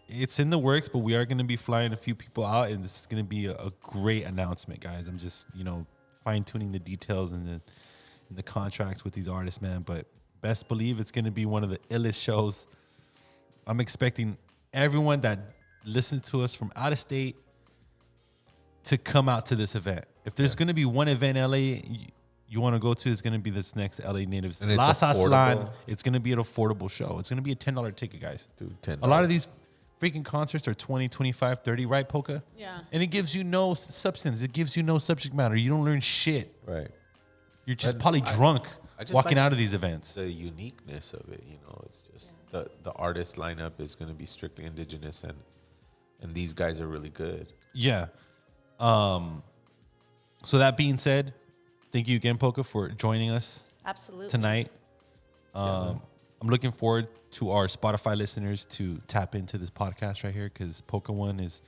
it's in the works, but we are going to be flying a few people out, and this is going to be a great announcement, guys. I'm just fine tuning the details and the contracts with these artists, man. But best believe it's going to be one of the illest shows. I'm expecting everyone that listens to us from out of state to come out to this event. If there's going to be one event in LA you want to go to, it's going to be this next LA Natives. And it's Las Aslan. affordable. It's going to be an affordable show. It's going to be a $10 ticket, guys. Dude, $10. A lot of these freaking concerts are 20, 25, 30, right, Poka? Yeah. And it gives you no substance. It gives you no subject matter. You don't learn shit. Right. You're just probably drunk walking out of these events. The uniqueness of it, it's just the artist lineup is going to be strictly indigenous, and these guys are really good. Yeah. So that being said, thank you again, Poka, for joining us Absolutely. tonight. I'm looking forward to our Spotify listeners to tap into this podcast right here, because Poka One is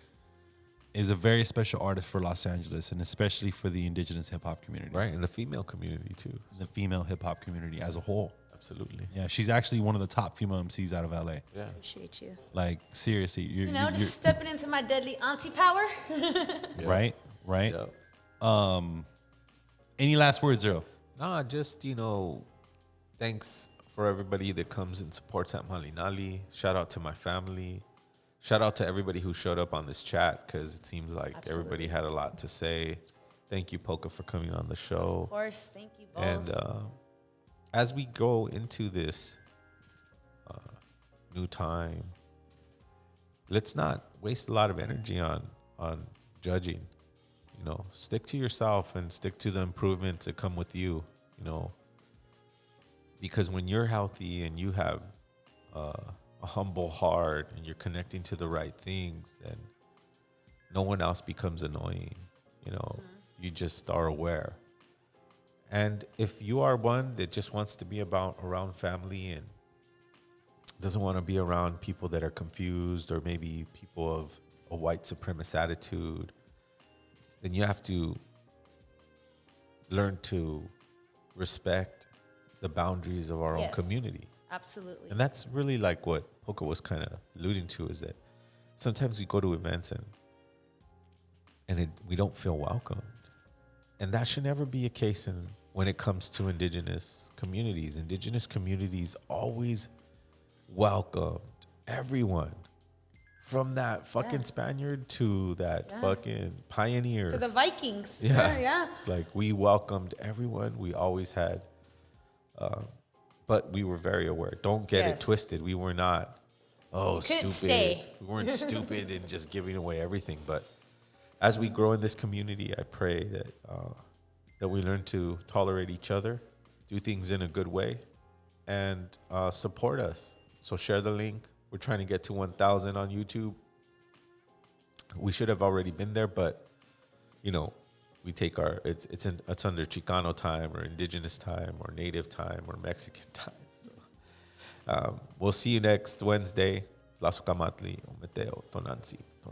a very special artist for Los Angeles, and especially for the indigenous hip hop community. Right, and the female community too. The female hip hop community as a whole. Absolutely. Yeah, she's actually one of the top female MCs out of LA. Yeah. Appreciate you. Like, seriously. You're Just stepping into my deadly auntie power. Right? Yeah. Any last words, Zero? Nah, just, thanks for everybody that comes and supports at Malinali. Shout out to my family. Shout out to everybody who showed up on this chat, because it seems like everybody had a lot to say. Thank you, Poka, for coming on the show. Of course. Thank you both. And as we go into this new time, let's not waste a lot of energy on judging. Stick to yourself and stick to the improvements that come with you, because when you're healthy and you have a humble heart and you're connecting to the right things, then no one else becomes annoying. You just are aware. And if you are one that just wants to be around family and doesn't want to be around people that are confused, or maybe people of a white supremacist attitude, then you have to learn to respect the boundaries of our own community. Absolutely. And that's really like what Poka was kind of alluding to, is that sometimes we go to events and we don't feel welcomed. And that should never be a case when it comes to indigenous communities. Indigenous communities always welcomed everyone, from that fucking Spaniard to that fucking pioneer. To the Vikings. Yeah. It's like we welcomed everyone. We always had, but we were very aware. Don't get it twisted. We were not, stupid. Stay. We weren't stupid and just giving away everything. But as we grow in this community, I pray that we learn to tolerate each other, do things in a good way, and support us. So share the link. We're trying to get to 1,000 on YouTube. We should have already been there, but, we we take our it's under Chicano time or Indigenous time or Native time or Mexican time. So we'll see you next Wednesday. La Sukamatli, Meteo, Tonansi.